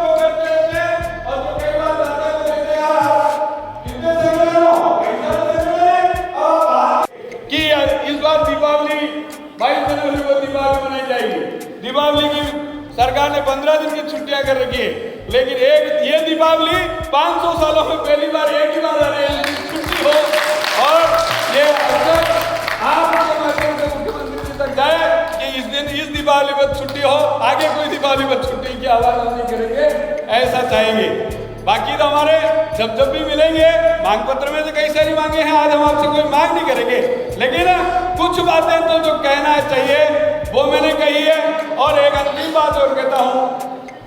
वो करते रहते हैं और जो कई बार दादा को देते यार कितने संगठन हो कि इस बार दीपावली 22 जनवरी को दीपावली मनाई जाएगी। दीपावली की सरकार ने 15 दिन की छुट्टियां कर रखी है, लेकिन ये दीपावली 500 सालों में पहली बार एक ही बार आ रही है छुट्टी हो। और ये अवसर आपके माध्यम से मुख्यमंत्री जी तक जाए कि इस दिन इस दीपावली पर छुट्टी हो, आगे कोई दीपावली पर छुट्टी की आवाज नहीं करेंगे, ऐसा चाहेंगे। बाकी तो हमारे जब भी मिलेंगे मांग पत्र में तो कई सारी मांगे हैं, आज हम आपसे कोई मांग नहीं करेंगे, लेकिन कुछ बातें तो जो कहना चाहिए वो मैंने कही है। और एक अंतिम बात और कहता हूं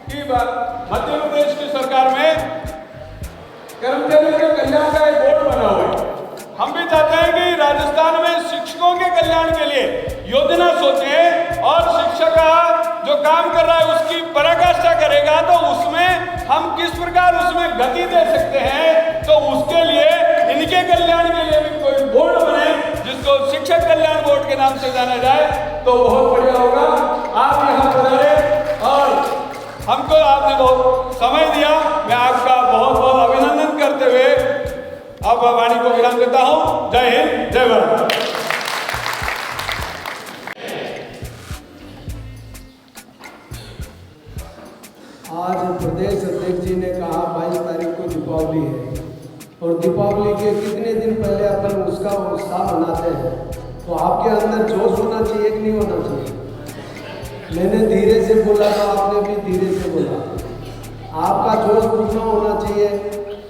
कि मध्य प्रदेश की सरकार में कर्मचारियों के कल्याण का एक बोर्ड बना हुआ है। हम भी चाहते हैं कि राजस्थान में शिक्षकों के कल्याण के लिए योजना सोचें और शिक्षक जो काम कर रहा है उसकी पराकाष्ठा करेगा तो उसमें हम किस प्रकार उसमें गति दे सकते हैं, तो उसके लिए इनके कल्याण के लिए भी कोई बोर्ड बने जिसको शिक्षक कल्याण बोर्ड के नाम से जाना जाए तो बहुत बढ़िया होगा। आप यहाँ पधारे और हमको आपने बहुत समय दिया, मैं आपका बहुत बहुत अभिनंदन करते हुए अब वाणी को विराम देता हूँ। जय हिंद, जय भारत। आज प्रदेश अध्यक्ष जी ने कहा 22 तारीख को दीपावली है और दीपावली के कितने दिन पहले अपन उसका उत्साह मनाते हैं, तो आपके अंदर जोश होना चाहिए कि नहीं होना चाहिए। मैंने धीरे से बोला तो आपने भी धीरे से बोला। आपका जोश पूछना होना चाहिए।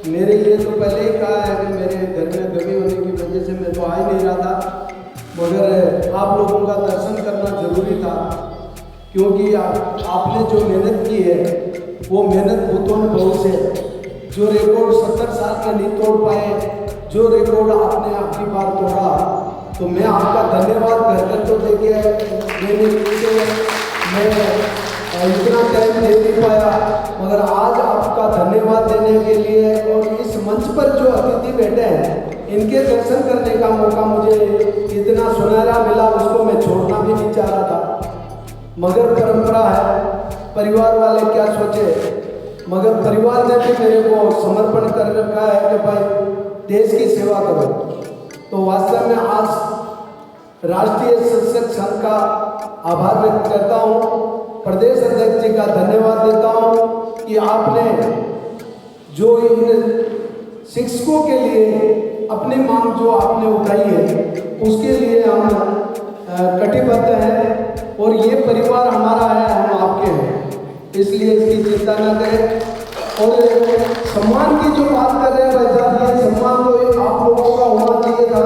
मेरे लिए तो पहले ही कहा है कि मेरे घर में गमी होने की वजह से मैं तो आ ही नहीं रहा था, मगर आप लोगों का दर्शन करना जरूरी था, क्योंकि आपने जो मेहनत की है वो मेहनत भूतों बहुत से, जो रिकॉर्ड 70 साल के नहीं तोड़ पाए, जो रिकॉर्ड आपने आपकी बार तोड़ा, तो मैं आपका धन्यवाद घर तो देखे मैं इतना टाइम दे नहीं पाया, मगर आज आपका धन्यवाद देने के लिए और इस मंच पर जो अतिथि बैठे हैं इनके दर्शन करने का मौका मुझे इतना सुनहरा मिला, उसको मैं छोड़ना भी नहीं चाह रहा था। मगर परंपरा है, परिवार वाले क्या सोचे, मगर परिवार ने भी मेरे को समर्पण कर रखा है कि भाई देश की सेवा करो। तो वास्तव में आज राष्ट्रीय शिक्षक संघ का आभार व्यक्त करता हूँ, प्रदेश अध्यक्ष जी का धन्यवाद देता हूँ कि आपने जो इन शिक्षकों के लिए अपनी मांग जो आपने उठाई है उसके लिए हम कटिबद्ध हैं, और ये परिवार हमारा है, हम आपके हैं, इसलिए इसकी चिंता न करें। और सम्मान की जो बात कर रहे हैं भाई साहब, ये सम्मान तो आप लोगों का होना चाहिए था,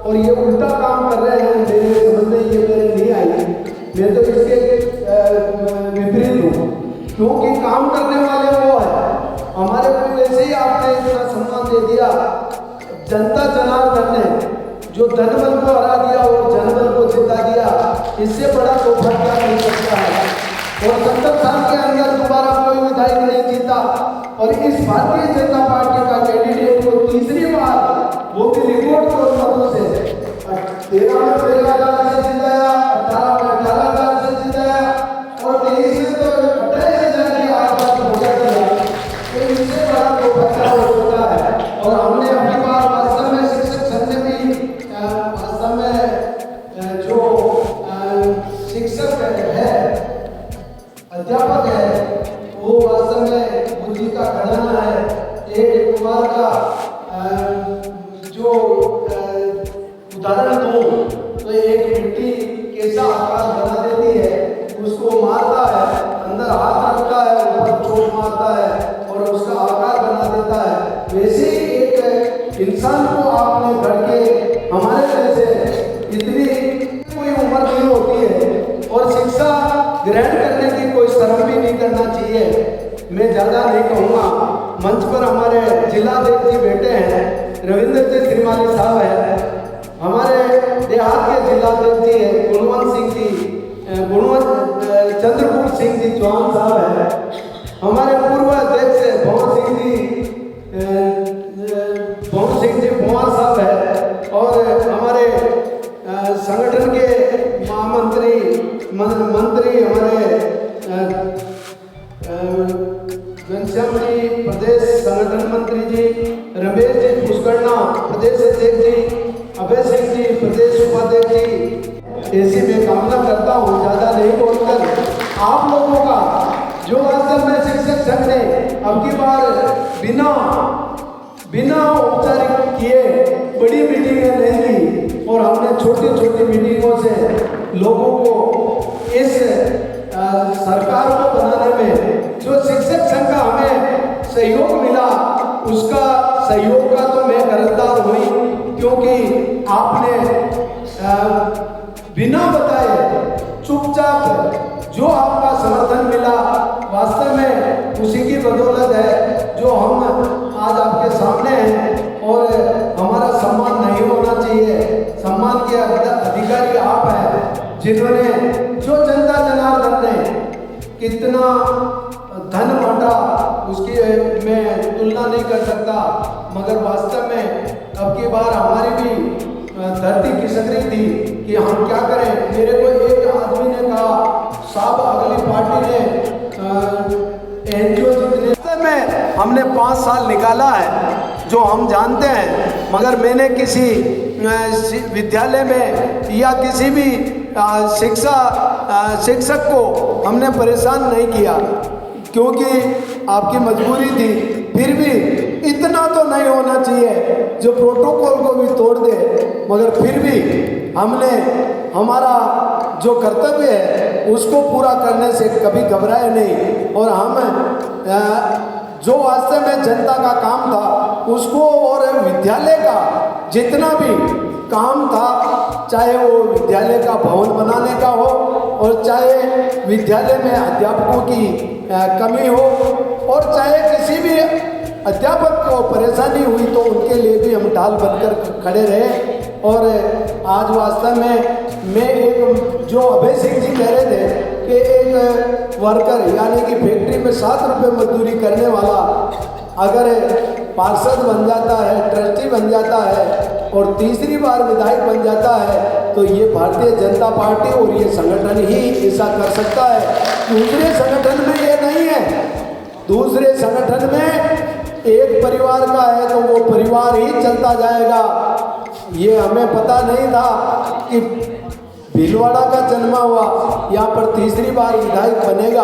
और ये उल्टा काम कर रहे हैं, मेरे समझ में ये मेरे नहीं आई, मैं तो इसके विपरीत हूँ, क्योंकि काम करने वाले वो है हमारे को। वैसे ही आपने इतना सम्मान दे दिया, जनता जनार्दन ने जो धनबल को हरा दिया और जनबल को जिता दिया, इससे बड़ा तोहफा क्या मिल सकता है। और 70 साल के अंदर दोबारा कोई विधायक नहीं जीता, और इस भारतीय जनता पार्टी का कैंडिडेट को तीसरी बार वो भी रिकॉर्ड तोड़ मतों से 13 में 13,000 से जिताया, 18 में 18,000 से जिताया, और 23 में तो 28,000 की आवाज पहुंचा दिया। तो इससे बड़ा तोहफा क्या हो सकता है। और हमने अपनी बार वास्तव में शिक्षक संघ ने भी वास्तव में जो शिक्षक है, अध्यापक है, वो वास्तव में बुद्धि का खजाना है। एक कुमार का जो उदाहरण दूं तो एक मिट्टी कैसा आकार बना देती है, उसको मारता है, अंदर हाथ रखता है, ऊपर चोट मारता है और उसका आकार बना देता है। वैसे ही एक इंसान को आपने गढ़ के हमारे जैसे इतनी कोई उम्र नहीं होती है, और शिक्षा ग्रहण करने की कोई शर्म भी नहीं करना चाहिए। मैं ज़्यादा नहीं कहूँगा, मंच पर हमारे जिलाध्यक्ष जी बैठे हैं, रविंद्र जी श्रीमाली साहब है, हमारे देहात के जिलाध्यक्ष जी है गुणवंत सिंह जी, चंद्रपूर सिंह जी चौहान साहब है, हमारे पूर्व अध्यक्ष भवन सिंह जी पवार साहब है, और हमारे संगठन के महामंत्री मंत्री हमारे घनश्याम जी, प्रदेश संगठन मंत्री जी, रमेश जी पुष्करना प्रदेश अध्यक्ष जी, अभय सिंह जी प्रदेश उपाध्यक्ष जी, ऐसी मैं कामना करता हूँ, ज़्यादा नहीं बोलकर आप लोगों का जो वास्तव में शिक्षक संघ ने अब की बार बिना औपचारिक किए बड़ी मीटिंगें नहीं की, और हमने छोटी छोटी मीटिंगों से लोगों को इस सरकार को बनाने में जो शिक्षक संघ का हमें सहयोग मिला, उसका सहयोग का तो मैं कर्जदार हुई, क्योंकि आपने बिना बताए चुपचाप जो आपका समर्थन मिला, वास्तव में उसी की बदौलत है जो हम आज आपके सामने हैं। और हमारा सम्मान नहीं होना चाहिए, सम्मान के अधिकारी आप हैं, जिन्होंने जो जनता जनार्दन ने कितना धन बांटा उसकी मैं तुलना नहीं कर सकता, मगर वास्तव में अब की बार हमारी भी धरती खिसक रही थी कि हम क्या करें। मेरे को एक आदमी ने कहा, साहब अगली पार्टी ने एनजीओ जितने में हमने 5 साल निकाला है जो हम जानते हैं, मगर मैंने किसी विद्यालय में या किसी भी शिक्षक को हमने परेशान नहीं किया, क्योंकि आपकी मजबूरी थी। फिर भी इतना तो नहीं होना चाहिए जो प्रोटोकॉल को भी तोड़ दे, मगर फिर भी हमने हमारा जो कर्तव्य है उसको पूरा करने से कभी घबराए नहीं। और हम जो वास्तव में जनता का काम था उसको, और विद्यालय का जितना भी काम था, चाहे वो विद्यालय का भवन बनाने का हो और चाहे विद्यालय में अध्यापकों की कमी हो, और चाहे किसी भी अध्यापक को परेशानी हुई तो उनके लिए भी हम ढाल बनकर खड़े रहे। और आज वास्तव में मैं एक, जो अभय सिंह जी कह रहे थे कि एक वर्कर यानी कि फैक्ट्री में 7 रुपये मजदूरी करने वाला अगर पार्षद बन जाता है, ट्रस्टी बन जाता है और तीसरी बार विधायक बन जाता है, तो ये भारतीय जनता पार्टी और ये संगठन ही ऐसा कर सकता है। दूसरे संगठन में ये नहीं है। दूसरे संगठन में एक परिवार का है तो वो परिवार ही चलता जाएगा। ये हमें पता नहीं था कि भीलवाड़ा का जन्म हुआ, यहाँ पर तीसरी बार विधायक बनेगा,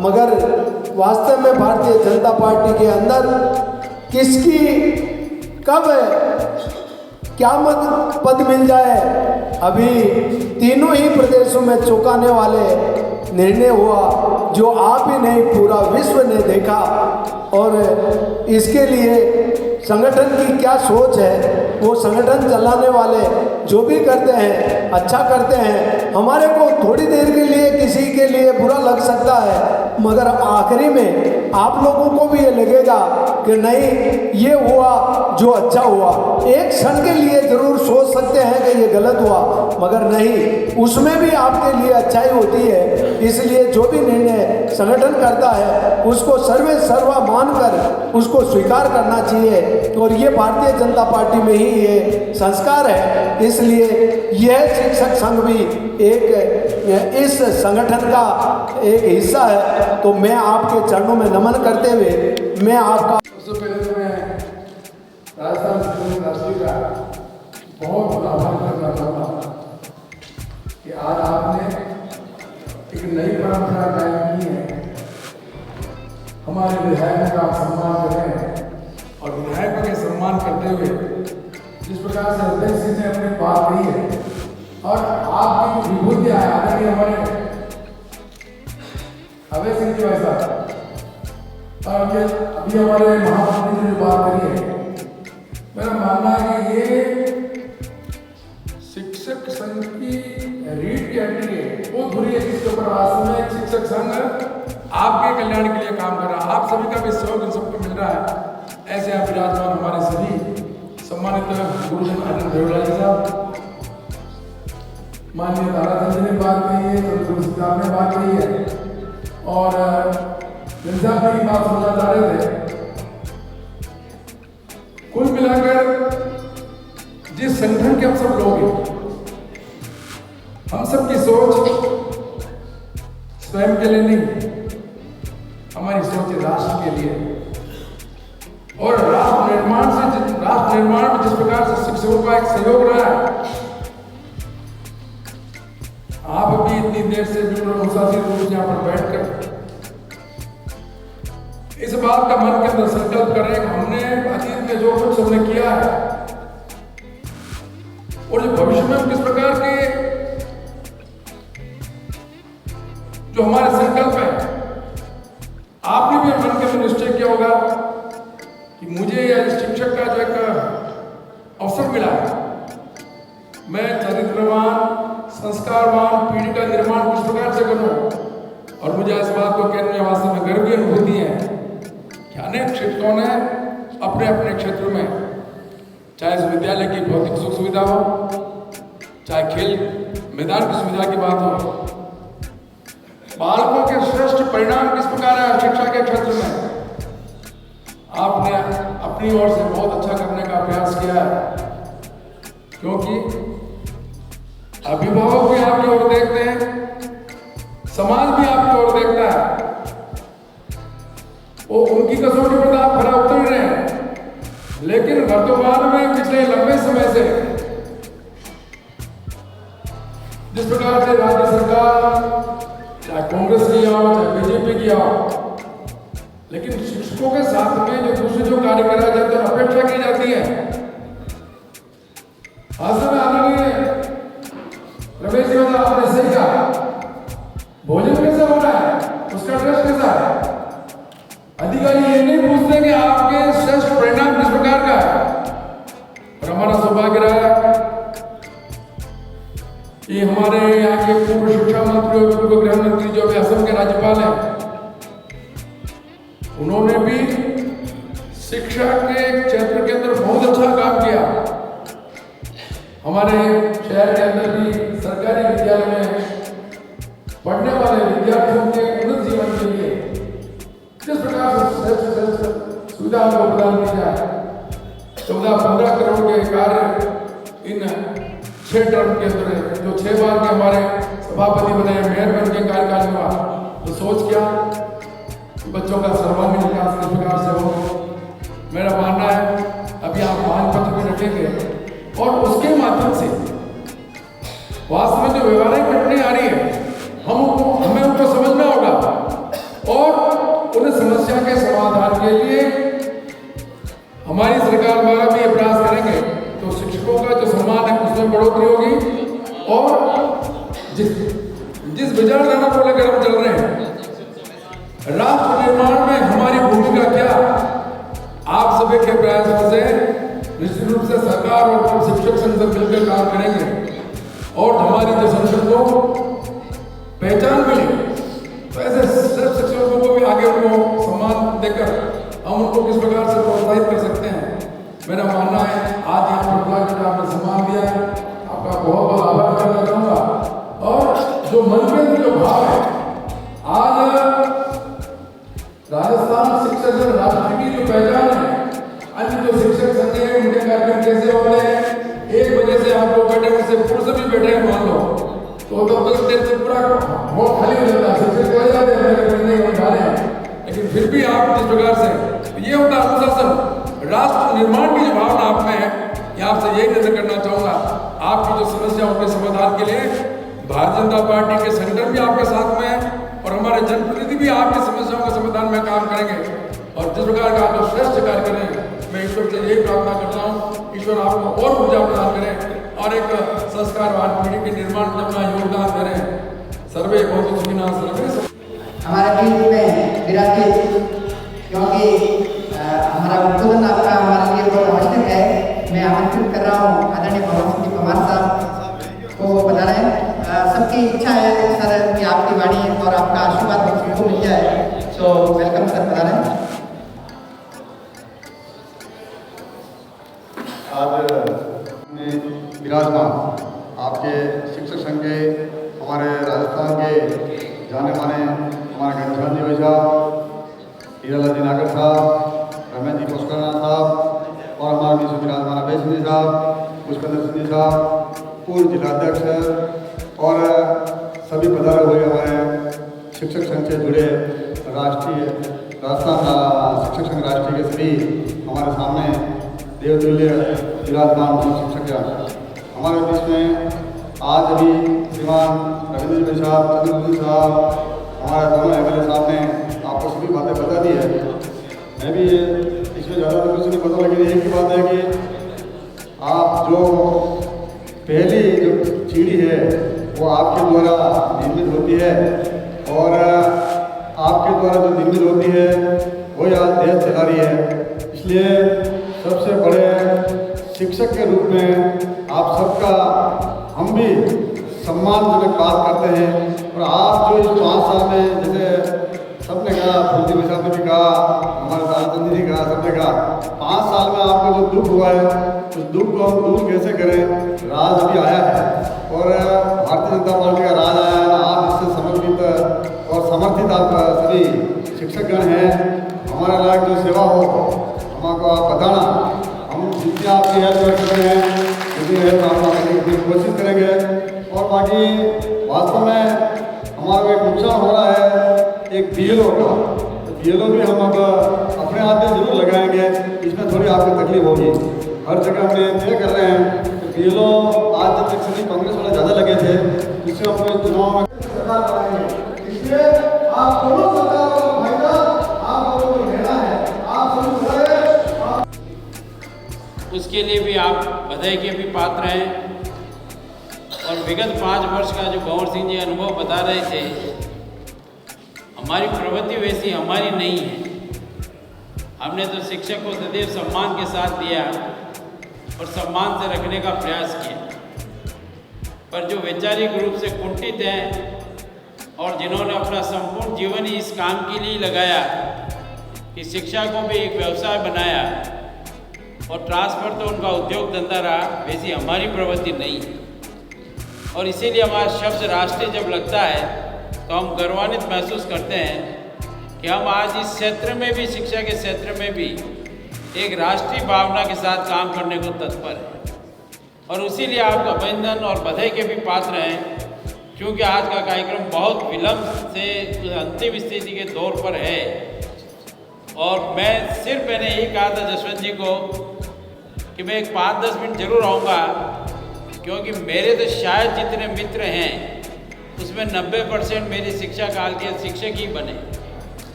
मगर वास्तव में भारतीय जनता पार्टी के अंदर किसकी कब क्या पद मिल जाए, अभी तीनों ही प्रदेशों में चौंकाने वाले निर्णय हुआ जो आप ही नहीं पूरा विश्व ने देखा। और इसके लिए संगठन की क्या सोच है, वो संगठन चलाने वाले जो भी करते हैं अच्छा करते हैं। हमारे को थोड़ी देर के लिए किसी के लिए बुरा लग सकता है, मगर आखिरी में आप लोगों को भी ये लगेगा कि नहीं ये हुआ जो अच्छा हुआ। एक क्षण के लिए जरूर सोच सकते हैं कि ये गलत हुआ, मगर नहीं, उसमें भी आपके लिए अच्छाई होती है। इसलिए जो भी निर्णय संगठन करता है उसको सर्वे सर्वा मानकर उसको स्वीकार करना चाहिए। और ये भारतीय जनता पार्टी में ही ये संस्कार है। इसलिए यह शिक्षक संघ भी एक इस संगठन का एक हिस्सा है। तो मैं आपके चरणों में नमन करते हुए मैं आपका सबसे पहले तो मैं राजस्थान शिक्षक संघ राष्ट्रीय का बहुत बहुत आभार करना चाहूँगा कि आज आपने एक नई परंपरा कायम की है। हमारे विधायकों का आप सम्मान करें और विधायकों के सम्मान करते हुए जिस प्रकार से अध्यक्ष जी ने अपनी बात कही है और आपकी विभूतियाँ आदरणीय हमारे अभय सिंह जी भाई साहब और अभी हमारे महामंत्री जी ने बात करी है, मेरा मानना है कि ये शिक्षक संघ की रीढ़ की हड्डी है, वो धुरी है जिसके ऊपर वास्तव में एक शिक्षक संघ आपके कल्याण के लिए काम कर रहा है। आप सभी का भी सहयोग इन सबको मिल रहा है। ऐसे आप विराजमान हमारे सभी सम्मानित गुरुजन आनंद देवड़ा जी साहब, माननीय ताराचंद जी ने बात कही है, चंद्रशेखर सिद्धार्थ ने बात कही है और मिर्जा की बात समझा जा रहे थे। कुल मिलाकर जिस संगठन के हम सब लोग हैं, हम सब की सोच स्वयं के लिए नहीं, हमारी सोच है राष्ट्र के लिए। और राष्ट्र निर्माण में जिस प्रकार से शिक्षकों का एक सहयोग रहा है, आप भी इतनी देर से बिल्कुल अनुशासित रूप से यहाँ पर बैठकर इस बात का मन के अंदर संकल्प करें कि हमने अतीत में जो कुछ हमने किया है और जो भविष्य में हम किस प्रकार के जो हमारे संकल्प है, आपने भी मन के अंदर निश्चय किया होगा कि मुझे यह शिक्षक का जो एक अवसर मिला है, मैं चरित्रवान संस्कारवान पीढ़ी का निर्माण किस प्रकार से करूं। और मुझे इस बात को कहने में वास्तव में गर्व की अनुभूति है कि अनेक शिक्षकों ने अपने अपने क्षेत्र में, चाहे इस विद्यालय की भौतिक सुख सुविधा हो, चाहे खेल मैदान की सुविधा की बात हो, बालकों के श्रेष्ठ परिणाम किस प्रकार है शिक्षा के क्षेत्र में, आपने अपनी ओर से बहुत अच्छा करने का प्रयास किया है। क्योंकि अभिभावक भी आपकी ओर देखते हैं, समाज भी आपकी ओर देखता है, वो उनकी कसौटी पर आप खरा उतर रहे हैं। लेकिन वर्तमान में पिछले लंबे समय से जिस प्रकार से राज्य सरकार चाहे कांग्रेस की आओ चाहे बीजेपी की आओ, लेकिन शिक्षकों के साथ में जो दूसरे जो कार्य कराया जाता है अपेक्षा की जाती है। वास्तव में आदरणीय रमेश जी आपने सही कहा राज्यपाल हैं, उन्होंने भी शिक्षा के क्षेत्र के अंदर बहुत अच्छा काम किया। हमारे शहर के अंदर भी सरकारी विद्यालय में पढ़ने वाले विद्यार्थियों के उन्नत जीवन के लिए किस प्रकार से सुविधा को प्रदान की जाए। 14-15 करोड़ के कार्य इन 6 टर्म के अंदर, जो 6 बार के हमारे सभापति बने, मेयर बन के कार्यकाल हुआ, तो सोच क्या कि बच्चों का सर्वांगीण विकास किस प्रकार से हो। मेरा मानना है अभी आप मांग पत्र भी रखेंगे और उसके माध्यम से वास्तव में जो व्यवहारिक घटनाएं आ रही है हमें उनको समझना होगा और उन समस्या के समाधान के लिए हमारी सरकार द्वारा भी ये प्रयास करेंगे तो शिक्षकों का जो सम्मान है उसमें बढ़ोतरी होगी। और जिस विचारधारा को लेकर हम चल रहे हैं, राष्ट्र निर्माण में हमारी भूमिका क्या, आप सभी के प्रयासों से निश्चित रूप से सरकार और शिक्षक संघ मिलकर काम करेंगे और हमारी जो संसद को पहचान मिले तो ऐसे सब शिक्षकों को भी आगे उनको सम्मान देकर हम उनको किस प्रकार से प्रोत्साहित कर सकते हैं। मेरा मानना है आज यहाँ पर बुलाकर आपने सम्मान दिया है, आपका बहुत बहुत आभार करना चाहूँगा। और जो मन में जो भाव है, आज राजस्थान शिक्षक संघ राष्ट्र की जो पहचान है, अन्य जो शिक्षक संघ है उनके कार्यक्रम कैसे होते हैं, 1 बजे से आप लोग बैठे उनसे पुरुष भी बैठे हैं मान लो, तो तब तक देर से पूरा बहुत खाली हो जाता है, शिक्षक को जाते हैं नहीं उठा रहे हैं, लेकिन फिर भी आप जिस प्रकार से ये होता है अनुशासन, राष्ट्र निर्माण की जो भावना आप में है, ये आपसे यही नजर करना चाहूँगा। आपकी जो समस्या उनके समाधान के लिए भारतीय जनता पार्टी के संगठन भी आपके साथ में है और हमारे जनप्रतिनिधि भी आपकी समस्याओं के समाधान में काम करेंगे और जिस प्रकार का आप जो श्रेष्ठ कार्य करेंगे, मैं ईश्वर से यही प्रार्थना करता हूँ, ईश्वर आपको और ऊर्जा प्रदान करें और एक संस्कारवान पीढ़ी के निर्माण में अपना योगदान दे रहे हैं। सर्वे बहुत सुखिना सर्वे। हमारे बीच में विराजित, क्योंकि हमारा उद्बोधन आपका हमारे लिए बहुत आवश्यक है, मैं आमंत्रित कर रहा हूँ आदरणीय भवन सिंह पवार साहब को बता रहे हैं। सबकी इच्छा है सर कि आपकी वाणी और आपका आशीर्वाद हम सबको मिल जाए, तो वेलकम सर बता रहे हैं। आज विराजमान आपके शिक्षक संघ के, हमारे राजस्थान के जाने माने हमारे घनश्याम जी भाई साहब, हीरालाल जी नागर साहब, रमेश जी पुष्करना साहब और हमारे बीच विराजमान अभय सिंह जी साहब, पुष्कर सिंह जी साहब, पूर्व जिलाध्यक्ष और सभी पधारे हुए हमारे शिक्षक संघ से जुड़े राजस्थान शिक्षक संघ राष्ट्रीय के सभी हमारे सामने देवतुल्य विराजमान शिक्षक हमारे बीच में आज अभी श्रीमान रविंद्र जी साहब, चंद्रमोहन साहब, हमारे दोनों MLA साहब ने आपको सभी बातें बता दी है। मैं भी इसमें ज़्यादा तो कुछ नहीं बताऊँ, लेकिन एक ही बात है कि आप जो पहली जो सीढ़ी है वो आपके द्वारा निर्मित होती है और आपके द्वारा जो निर्मित होती है वही आज देश चला रही है। इसलिए सबसे बड़े शिक्षक के रूप में आप सबका हम भी सम्मानजनक बात करते हैं और आप जो इस 5 साल में जैसे सबने कहा, फूलजी भाई साहब ने भी कहा, हमारे दादाचंद जी ने कहा, सबने कहा 5 साल में आपको जो दुख हुआ है उस दुख को हम दूर कैसे करें। राज अभी आया है और भारतीय जनता पार्टी का राज आया है, आप इससे समर्पित और समर्थित आप सभी शिक्षकगण हैं। हमारे लायक जो सेवा हो हमको आप बताना, हम जितनी आपकी हेल्प कर सकते हैं उतनी हेल्प आप करने की कोशिश करेंगे। और बाकी वास्तव में हमारा एक नुकसान हो रहा है एक BLO का, तो BLO भी हम अब अपने हाथ में जरूर लगाएंगे, इसमें थोड़ी आपको तकलीफ होगी। हर जगह हम तय कर रहे हैं तो BLO आज जब तक सभी कांग्रेस वाले ज़्यादा लगे थे, इससे अपने चुनाव में सरकार बनाएंगे। इसलिए आप दोनों सरकारों को फायदा आप लोगों को लेना है, आप उसके लिए भी आप बधाई के भी पात्र हैं। और विगत 5 वर्ष का जो भंवर सिंह जी अनुभव बता रहे थे, हमारी प्रवृत्ति वैसी हमारी नहीं है। हमने तो शिक्षक को सदैव सम्मान के साथ दिया और सम्मान से रखने का प्रयास किया, पर जो वैचारिक रूप से कुंठित हैं और जिन्होंने अपना संपूर्ण जीवन ही इस काम के लिए लगाया कि शिक्षा को भी एक व्यवसाय बनाया, और ट्रांसफ़र तो उनका उद्योग धंधा रहा, वैसी हमारी प्रवृत्ति नहीं है। और इसीलिए हमारा शब्द राष्ट्रीय जब लगता है तो हम गौरवान्वित महसूस करते हैं कि हम आज इस क्षेत्र में भी, शिक्षा के क्षेत्र में भी एक राष्ट्रीय भावना के साथ काम करने को तत्पर है। और इसीलिए आपका अभिनंदन और बधाई के भी पात्र हैं, क्योंकि आज का कार्यक्रम बहुत विलम्ब से अंतिम स्थिति के दौर पर है। और मैंने यही कहा था जसवंत जी को कि मैं एक 5-10 मिनट जरूर आऊँगा, क्योंकि मेरे तो शायद जितने मित्र हैं उसमें 90% मेरी शिक्षा काल के शिक्षक ही बने।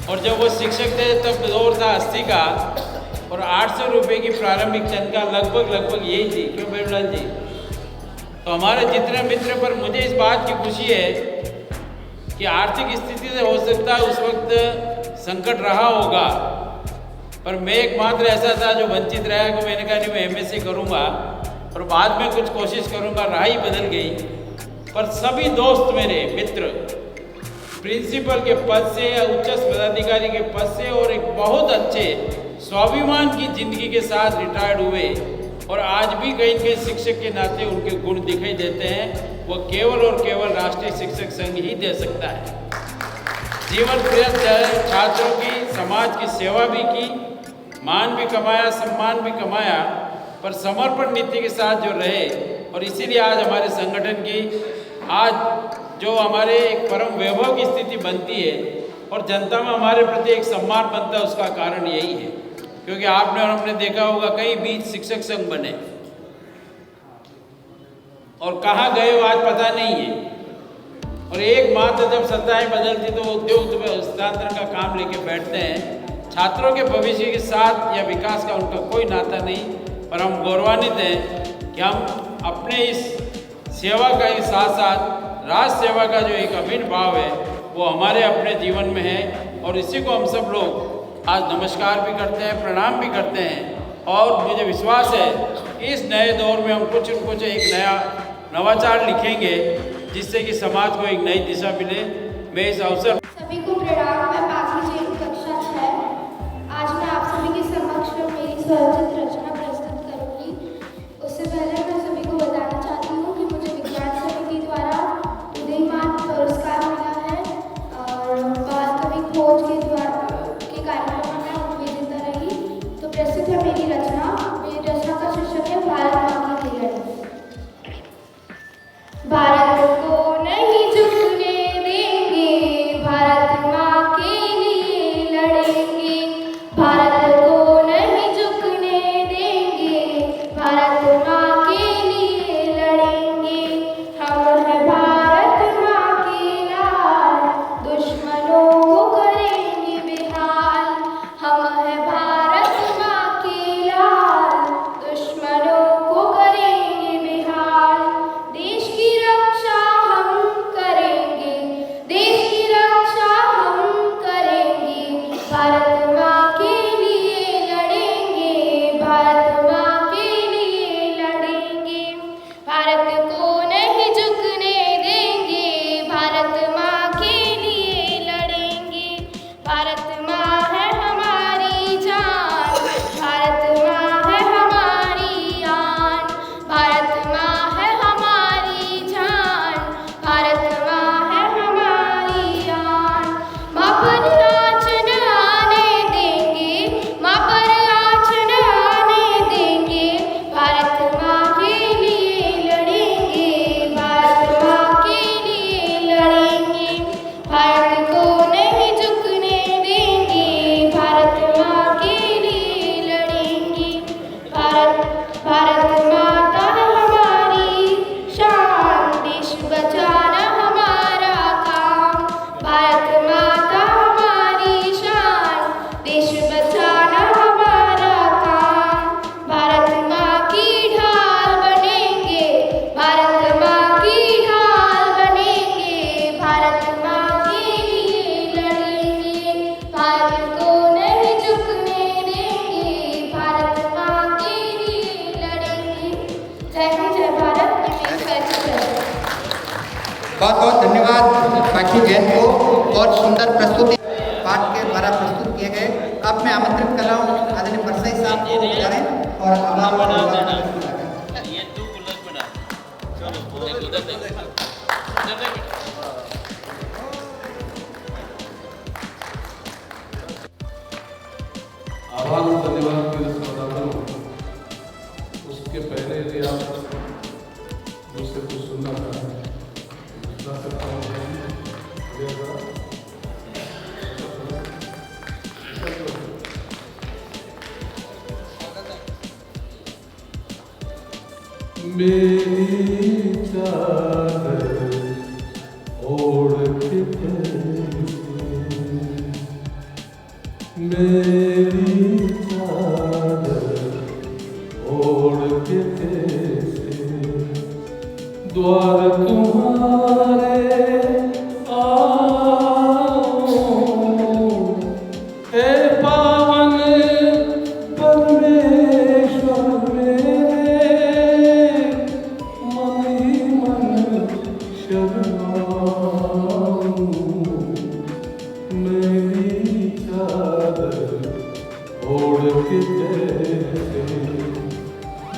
और जब वो शिक्षक थे तब दौर था 80 का, और 800 रुपये की प्रारंभिक तनख्वाह लगभग यही थी। क्यों बेबलाल जी? तो हमारे जितने मित्र, पर मुझे इस बात की खुशी है कि आर्थिक स्थिति से हो सकता है उस वक्त संकट रहा होगा, पर मैं एकमात्र ऐसा था जो वंचित रहा कि मैंने कहा नहीं मैं MSc करूँगा, और बाद में कुछ कोशिश करूँगा, राह ही बदल गई। पर सभी दोस्त मेरे मित्र प्रिंसिपल के पद से या उच्च पदाधिकारी के पद से और एक बहुत अच्छे स्वाभिमान की जिंदगी के साथ रिटायर्ड हुए, और आज भी कहीं कहीं शिक्षक के नाते उनके गुण दिखाई देते हैं। वो केवल और केवल राष्ट्रीय शिक्षक संघ ही दे सकता है। जीवन पर्यंत छात्रों की, समाज की सेवा भी की, मान भी कमाया, सम्मान भी कमाया, पर समर्पण नीति के साथ जो रहे। और इसीलिए आज हमारे संगठन की आज जो हमारे एक परम वैभव की स्थिति बनती है और जनता में हमारे प्रति एक सम्मान बनता है, उसका कारण यही है। क्योंकि आपने और हमने देखा होगा कई बीच शिक्षक संघ बने और कहाँ गए वो आज पता नहीं है। और एक मात्र जब सत्ताएं बदलती तो उद्योग हस्तांतरण का काम लेके बैठते हैं। छात्रों के भविष्य के साथ या विकास का उनका कोई नाता नहीं, पर हम गौरवान्वित हैं कि हम अपने इस सेवा का के साथ साथ राष्ट्र सेवा का जो एक अभिन्न भाव है वो हमारे अपने जीवन में है। और इसी को हम सब लोग आज नमस्कार भी करते हैं, प्रणाम भी करते हैं। और मुझे विश्वास है कि इस नए दौर में हम कुछ न कुछ एक नया नवाचार लिखेंगे जिससे कि समाज को एक नई दिशा मिले। मैं इस अवसर सभी को प्रणाम। मैं पाखी जैन कक्षा 6। आज मैं आप सभी के समक्ष मेरी स्वरचित रचना प्रस्तुत करूंगी। उससे पहले मैं सभी को बताना चाहती हूँ कि मुझे विज्ञान समिति द्वारा उदयमान पुरस्कार मिला है और बाल कवि खोज के कार्यक्रम में विजेता रही। तो प्रस्तुत है मेरी रचना। मेरी रचना का शीर्षक है भारत माँ की लड़ाई। भारत को नहीं झुकने देंगे, भारत माँ के लिए लड़ेंगे। भारत को नहीं झुकने देंगे, भारत माँ के लिए लड़ेंगे। हम हैं भारत माँ के लाल, दुश्मनों को करेंगे बेहाल। हम हैं भारत माँ के लाल, दुश्मनों को करेंगे बेहाल। देश की रक्षा हम करेंगे, देश की रक्षा हम करेंगे। भारत माँ के लिए लड़ेंगे, भारत माँ के लिए लड़ेंगे। भारत को नहीं झुकने देंगे, भारत माँ के लिए लड़ेंगे। भारत माँ है हमारी जान, भारत माँ है हमारी आन। भारत माँ है हमारी जान, भारत माँ है हमारी आन। माँ पर आँच न आने देंगे, माँ पर आँच न आने देंगे। भारत माँ के लिए लड़ेंगे, भारत माँ के लिए लड़ेंगे। भारत को नहीं झुकने देंगे, भारत माँ के लिए लड़ेंगे। भारत माता है हमारी शान, देश बचाना हमारा काम। भारत माता हमारी शान, देश बचाना हमारा काम। भारत माँ की ढाल बनेंगे, भारत माँ की ढाल बनेंगे। भारत माँ के लिए लड़ेंगे, भारत को नहीं झुकने देंगे। भारत माँ के लिए लड़ेंगे। जय हिंद, जय भारत। बहुत बहुत धन्यवाद साक्षी जैन को और सुंदर प्रस्तुति पाठ के द्वारा प्रस्तुत किए गए। अब मैं आमंत्रित कर रहा हूँ आदरणीय परसाई साहब को करें और ये तू गुलर बना चलो उधर देख आभार और धन्यवाद के लिए बताता हूँ। उसके पहले यदि आप मुझसे कुछ सुनना चाहते हैं सुना सकता हूँ। मेरी चादर ओढ़ के मेरी चादर ओढ़ के द्वार तुम्हारे आओ हे पावन परमेश्वर मेरे मन ही मन शरणाऊं मेरी चादर ओढ़ के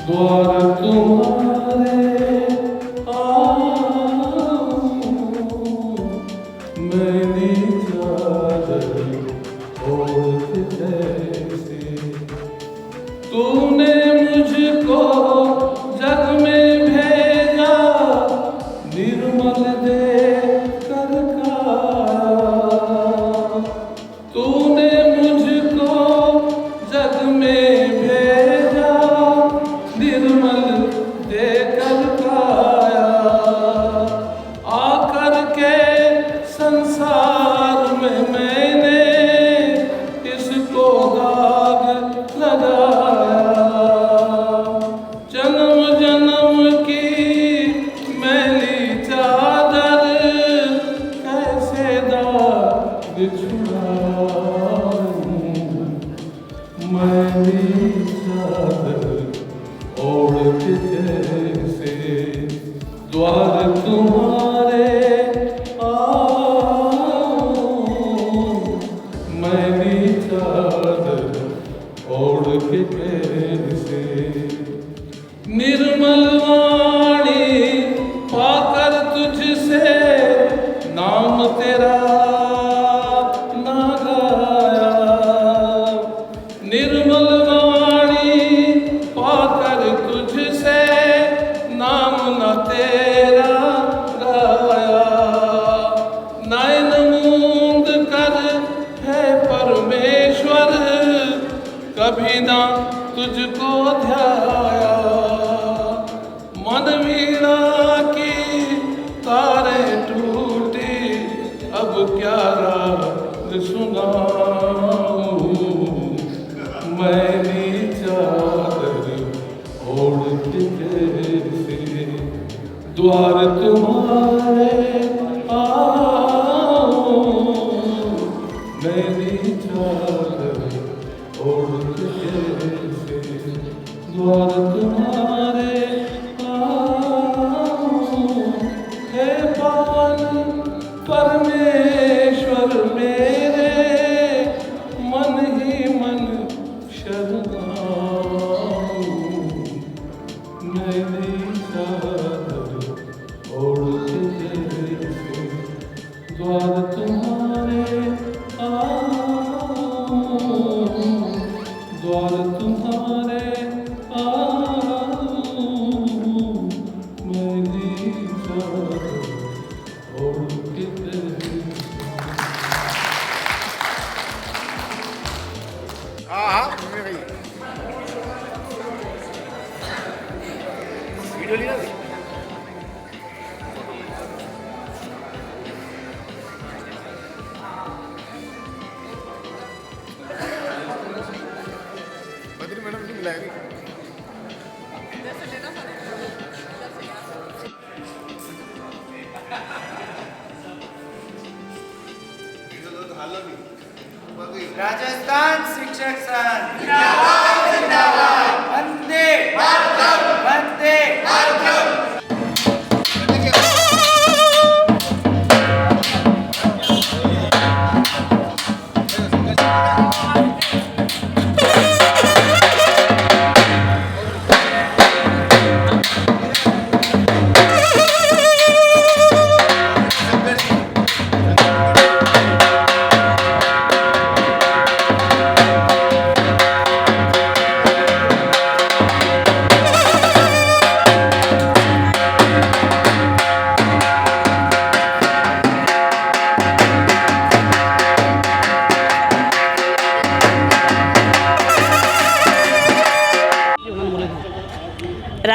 द्वार तुम्हारे मेरी चादर ओढ़ के तूने मुझको जग में भेजा निर्मल दे कर तूने मुझको जग में भेजा निर्मल दे कर आकर के संसार में मैंने इसको दाग लगाया जन्म जन्म की मैली चादर कैसे दाग छुड़ाऊं मैली चादर ओढ़ के कैसे द्वार तुम्हारे मैली चादर ओढ़ के कैसे निर्मल वाणी पाकर तुझसे नाम तेरा ना गाया निर्मल वाणी पाकर तुझसे नाम न तेरा गाया नयन मूंद कर है परमेश्वर कभी ना तुझको ध्याया मन वीणा की तारे टूटी अब क्या राग सुनाऊं मैली चादर ओढ़ के कैसे द्वार तुम्हारे आओ मैली चादर ओढ़ के कैसे द्वार तुम्हारे आओ हे पावन परमेश्वर मेरे मन ही मन शरणाऊं मैली चादर ओढ़ के कैसे द्वार तुम्हारे आओ द्वार तुम्हारे आओ मैली चादर ओढ़ के कैसे वीडियो लिया बद्री मैडम जी मिलाएगी राजस्थान शिक्षक संघ जिंदाबाद जिंदाबाद वंदे मातरम वंदे मातरम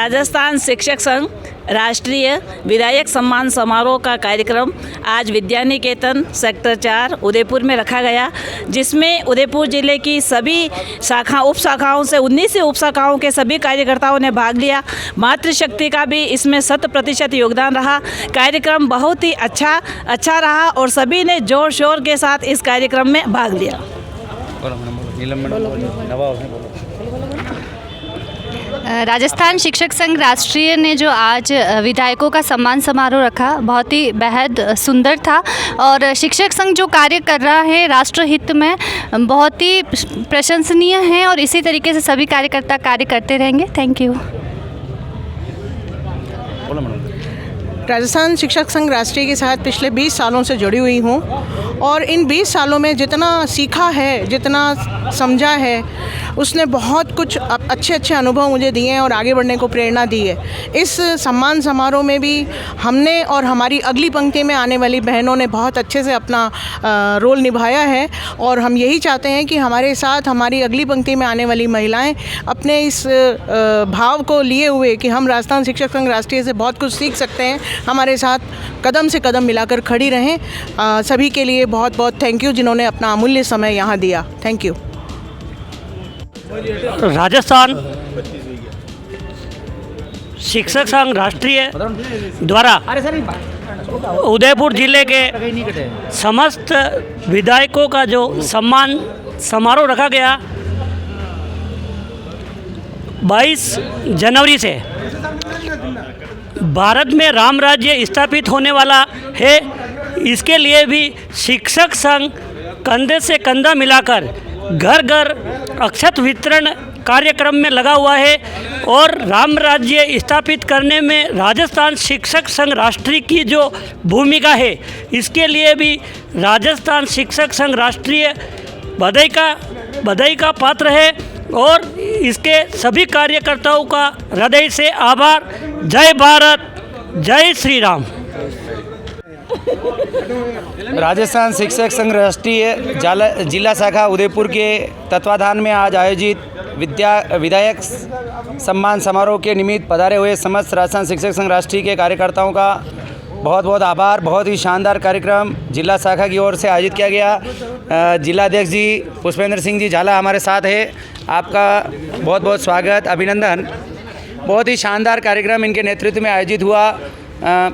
राजस्थान शिक्षक संघ राष्ट्रीय विधायक सम्मान समारोह का कार्यक्रम आज विद्यानिकेतन सेक्टर 4 उदयपुर में रखा गया, जिसमें उदयपुर ज़िले की सभी उप शाखाओं से 19 उप शाखाओं के सभी कार्यकर्ताओं ने भाग लिया। मातृशक्ति का भी इसमें 100% योगदान रहा। कार्यक्रम बहुत ही अच्छा रहा और सभी ने जोर शोर के साथ इस कार्यक्रम में भाग लिया। राजस्थान शिक्षक संघ राष्ट्रीय ने जो आज विधायकों का सम्मान समारोह रखा, बहुत ही बेहद सुंदर था और शिक्षक संघ जो कार्य कर रहा है राष्ट्र हित में बहुत ही प्रशंसनीय है और इसी तरीके से सभी कार्यकर्ता कार्य करते रहेंगे। Thank you. राजस्थान शिक्षक संघ राष्ट्रीय के साथ पिछले 20 सालों से जुड़ी हुई हूँ और इन 20 सालों में जितना सीखा है, जितना समझा है, उसने बहुत कुछ अच्छे अनुभव मुझे दिए हैं और आगे बढ़ने को प्रेरणा दी है। इस सम्मान समारोह में भी हमने और हमारी अगली पंक्ति में आने वाली बहनों ने बहुत अच्छे से अपना रोल निभाया है और हम यही चाहते हैं कि हमारे साथ हमारी अगली पंक्ति में आने वाली महिलाएं अपने इस भाव को लिए हुए कि हम राजस्थान शिक्षक संघ राष्ट्रीय से बहुत कुछ सीख सकते हैं, हमारे साथ कदम से कदम मिलाकर खड़ी रहें। सभी के लिए बहुत बहुत थैंक यू जिन्होंने अपना अमूल्य समय यहाँ दिया। Thank you. राजस्थान शिक्षक संघ राष्ट्रीय द्वारा उदयपुर जिले के समस्त विधायकों का जो सम्मान समारोह रखा गया 22 जनवरी से भारत में राम राज्य स्थापित होने वाला है। इसके लिए भी शिक्षक संघ कंधे से कंधा मिलाकर घर घर अक्षत वितरण कार्यक्रम में लगा हुआ है और राम राज्य स्थापित करने में राजस्थान शिक्षक संघ राष्ट्रीय की जो भूमिका है, इसके लिए भी राजस्थान शिक्षक संघ राष्ट्रीय बधाई का पात्र है और इसके सभी कार्यकर्ताओं का हृदय से आभार। जय भारत, जय श्री राम। राजस्थान शिक्षक संघ राष्ट्रीय जिला शाखा उदयपुर के तत्वाधान में आज आयोजित विधायक सम्मान समारोह के निमित्त पधारे हुए समस्त राजस्थान शिक्षक संघ राष्ट्रीय के कार्यकर्ताओं का बहुत बहुत आभार। बहुत ही शानदार कार्यक्रम जिला शाखा की ओर से आयोजित किया गया। जिलाध्यक्ष जी पुष्पेंद्र सिंह जी झाला हमारे साथ है, आपका बहुत बहुत स्वागत, अभिनंदन। बहुत ही शानदार कार्यक्रम इनके नेतृत्व में आयोजित हुआ।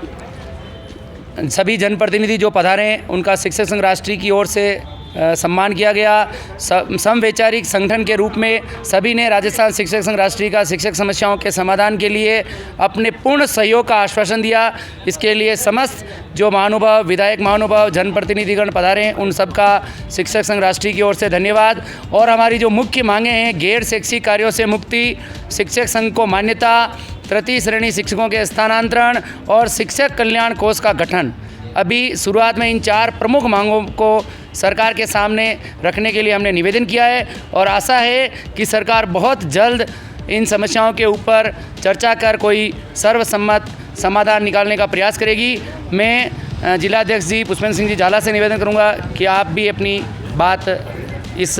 सभी जनप्रतिनिधि जो पधारे उनका शिक्षक संघ राष्ट्रीय की ओर से सम्मान किया गया। समवैचारिक संगठन के रूप में सभी ने राजस्थान शिक्षक संघ राष्ट्रीय का शिक्षक समस्याओं के समाधान के लिए अपने पूर्ण सहयोग का आश्वासन दिया। इसके लिए समस्त जो महानुभाव, विधायक महानुभाव, जनप्रतिनिधिगण पधारे उन सबका शिक्षक संघ राष्ट्रीय की ओर से धन्यवाद। और हमारी जो मुख्य मांगें हैं, गैर शैक्षिक कार्यों से मुक्ति, शिक्षक संघ को मान्यता, तृतीय श्रेणी शिक्षकों के स्थानांतरण और शिक्षक कल्याण कोष का गठन। अभी शुरुआत में इन 4 प्रमुख मांगों को सरकार के सामने रखने के लिए हमने निवेदन किया है और आशा है कि सरकार बहुत जल्द इन समस्याओं के ऊपर चर्चा कर कोई सर्वसम्मत समाधान निकालने का प्रयास करेगी। मैं जिलाध्यक्ष जी पुष्पेंद्र सिंह जी झाला से निवेदन करूंगा कि आप भी अपनी बात इस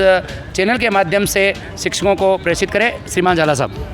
चैनल के माध्यम से शिक्षकों को प्रेषित करें। श्रीमान झाला साहब,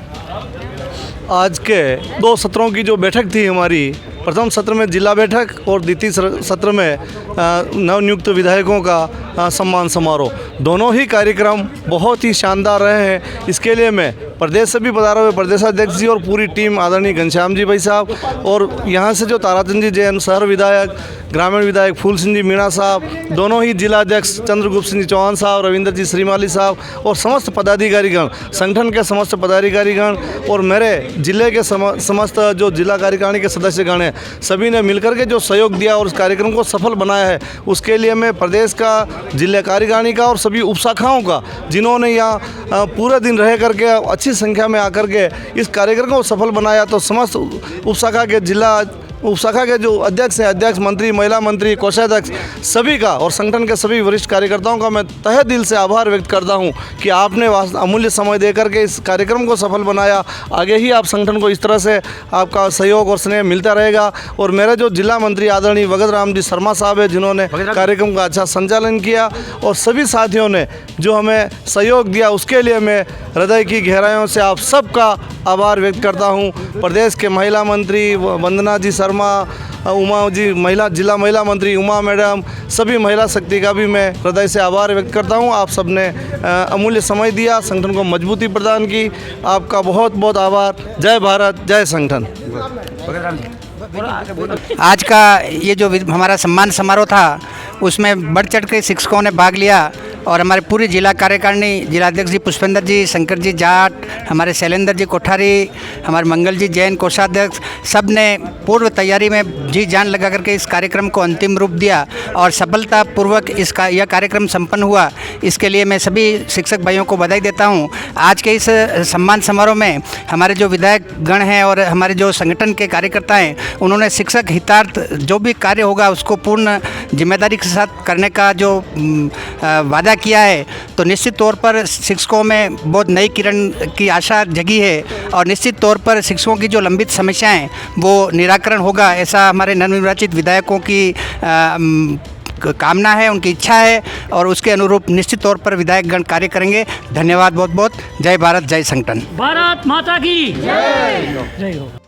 आज के 2 सत्रों की जो बैठक थी हमारी, प्रथम सत्र में जिला बैठक और द्वितीय सत्र में नवनियुक्त विधायकों का सम्मान समारोह, दोनों ही कार्यक्रम बहुत ही शानदार रहे हैं। इसके लिए मैं प्रदेश से भी पधारे हुए प्रदेशाध्यक्ष जी और पूरी टीम, आदरणीय घनश्याम जी भाई साहब, और यहाँ से जो ताराचंद जी जैन शहर विधायक, ग्रामीण विधायक फूल सिंह जी मीणा साहब, दोनों ही जिलाध्यक्ष चंद्रगुप्त सिंह जी चौहान साहब, रविंद्र जी श्रीमाली साहब और समस्त पदाधिकारीगण, संगठन के समस्त पदाधिकारीगण और मेरे जिले के समस्त जो जिला कार्यकारिणी के सदस्यगण हैं, सभी ने मिलकर के जो सहयोग दिया और उस कार्यक्रम को सफल बनाया है, उसके लिए मैं प्रदेश का, जिला कार्यकारिणी का और सभी उपशाखाओं का, जिन्होंने यहाँ पूरे दिन रह करके अच्छी संख्या में आकर के इस कार्यक्रम को सफल बनाया, तो समस्त उपशाखा के जिला उप शाखा के जो अध्यक्ष हैं, अध्यक्ष, मंत्री, महिला मंत्री, कोषाध्यक्ष, सभी का और संगठन के सभी वरिष्ठ कार्यकर्ताओं का मैं तहे दिल से आभार व्यक्त करता हूं कि आपने अमूल्य समय दे करके इस कार्यक्रम को सफल बनाया। आगे ही आप संगठन को इस तरह से आपका सहयोग और स्नेह मिलता रहेगा। और मेरे जो जिला मंत्री आदरणीय भगत राम जी शर्मा साहब है, जिन्होंने कार्यक्रम का अच्छा संचालन किया, और सभी साथियों ने जो हमें सहयोग दिया, उसके लिए मैं हृदय की गहराइयों से आप सबका आभार व्यक्त करता हूं। प्रदेश के महिला मंत्री वंदना जी शर्मा, उमा जी, जिला महिला मंत्री उमा मैडम, सभी महिला शक्ति का भी मैं हृदय से आभार व्यक्त करता हूं। आप सबने अमूल्य समय दिया, संगठन को मजबूती प्रदान की, आपका बहुत बहुत आभार। जय भारत, जय संगठन। आज का ये जो हमारा सम्मान समारोह था उसमें बढ़ चढ़ के शिक्षकों ने भाग लिया और हमारे पूरी जिला कार्यकारिणी, जिलाध्यक्ष जी पुष्पेंद्र जी, शंकर जी जाट, हमारे शैलेंद्र जी कोठारी, हमारे मंगल जी जैन कोषाध्यक्ष, सब ने पूर्व तैयारी में जी जान लगा करके इस कार्यक्रम को अंतिम रूप दिया और सफलतापूर्वक यह कार्यक्रम संपन्न हुआ। इसके लिए मैं सभी शिक्षक भाइयों को बधाई देता हूँ। आज के इस सम्मान समारोह में हमारे जो विधायक गण हैं और हमारे जो संगठन के कार्यकर्ता हैं, उन्होंने शिक्षक हितार्थ जो भी कार्य होगा उसको पूर्ण जिम्मेदारी के साथ करने का जो वादा किया है, तो निश्चित तौर पर शिक्षकों में बहुत नई किरण की आशा जगी है और निश्चित तौर पर शिक्षकों की जो लंबित समस्याएं वो निराकरण होगा, ऐसा हमारे नवनिर्वाचित विधायकों की कामना है, उनकी इच्छा है और उसके अनुरूप निश्चित तौर पर विधायकगण कार्य करेंगे। धन्यवाद बहुत बहुत। जय भारत, जय संगठन। भारत माता की जय। जय हो।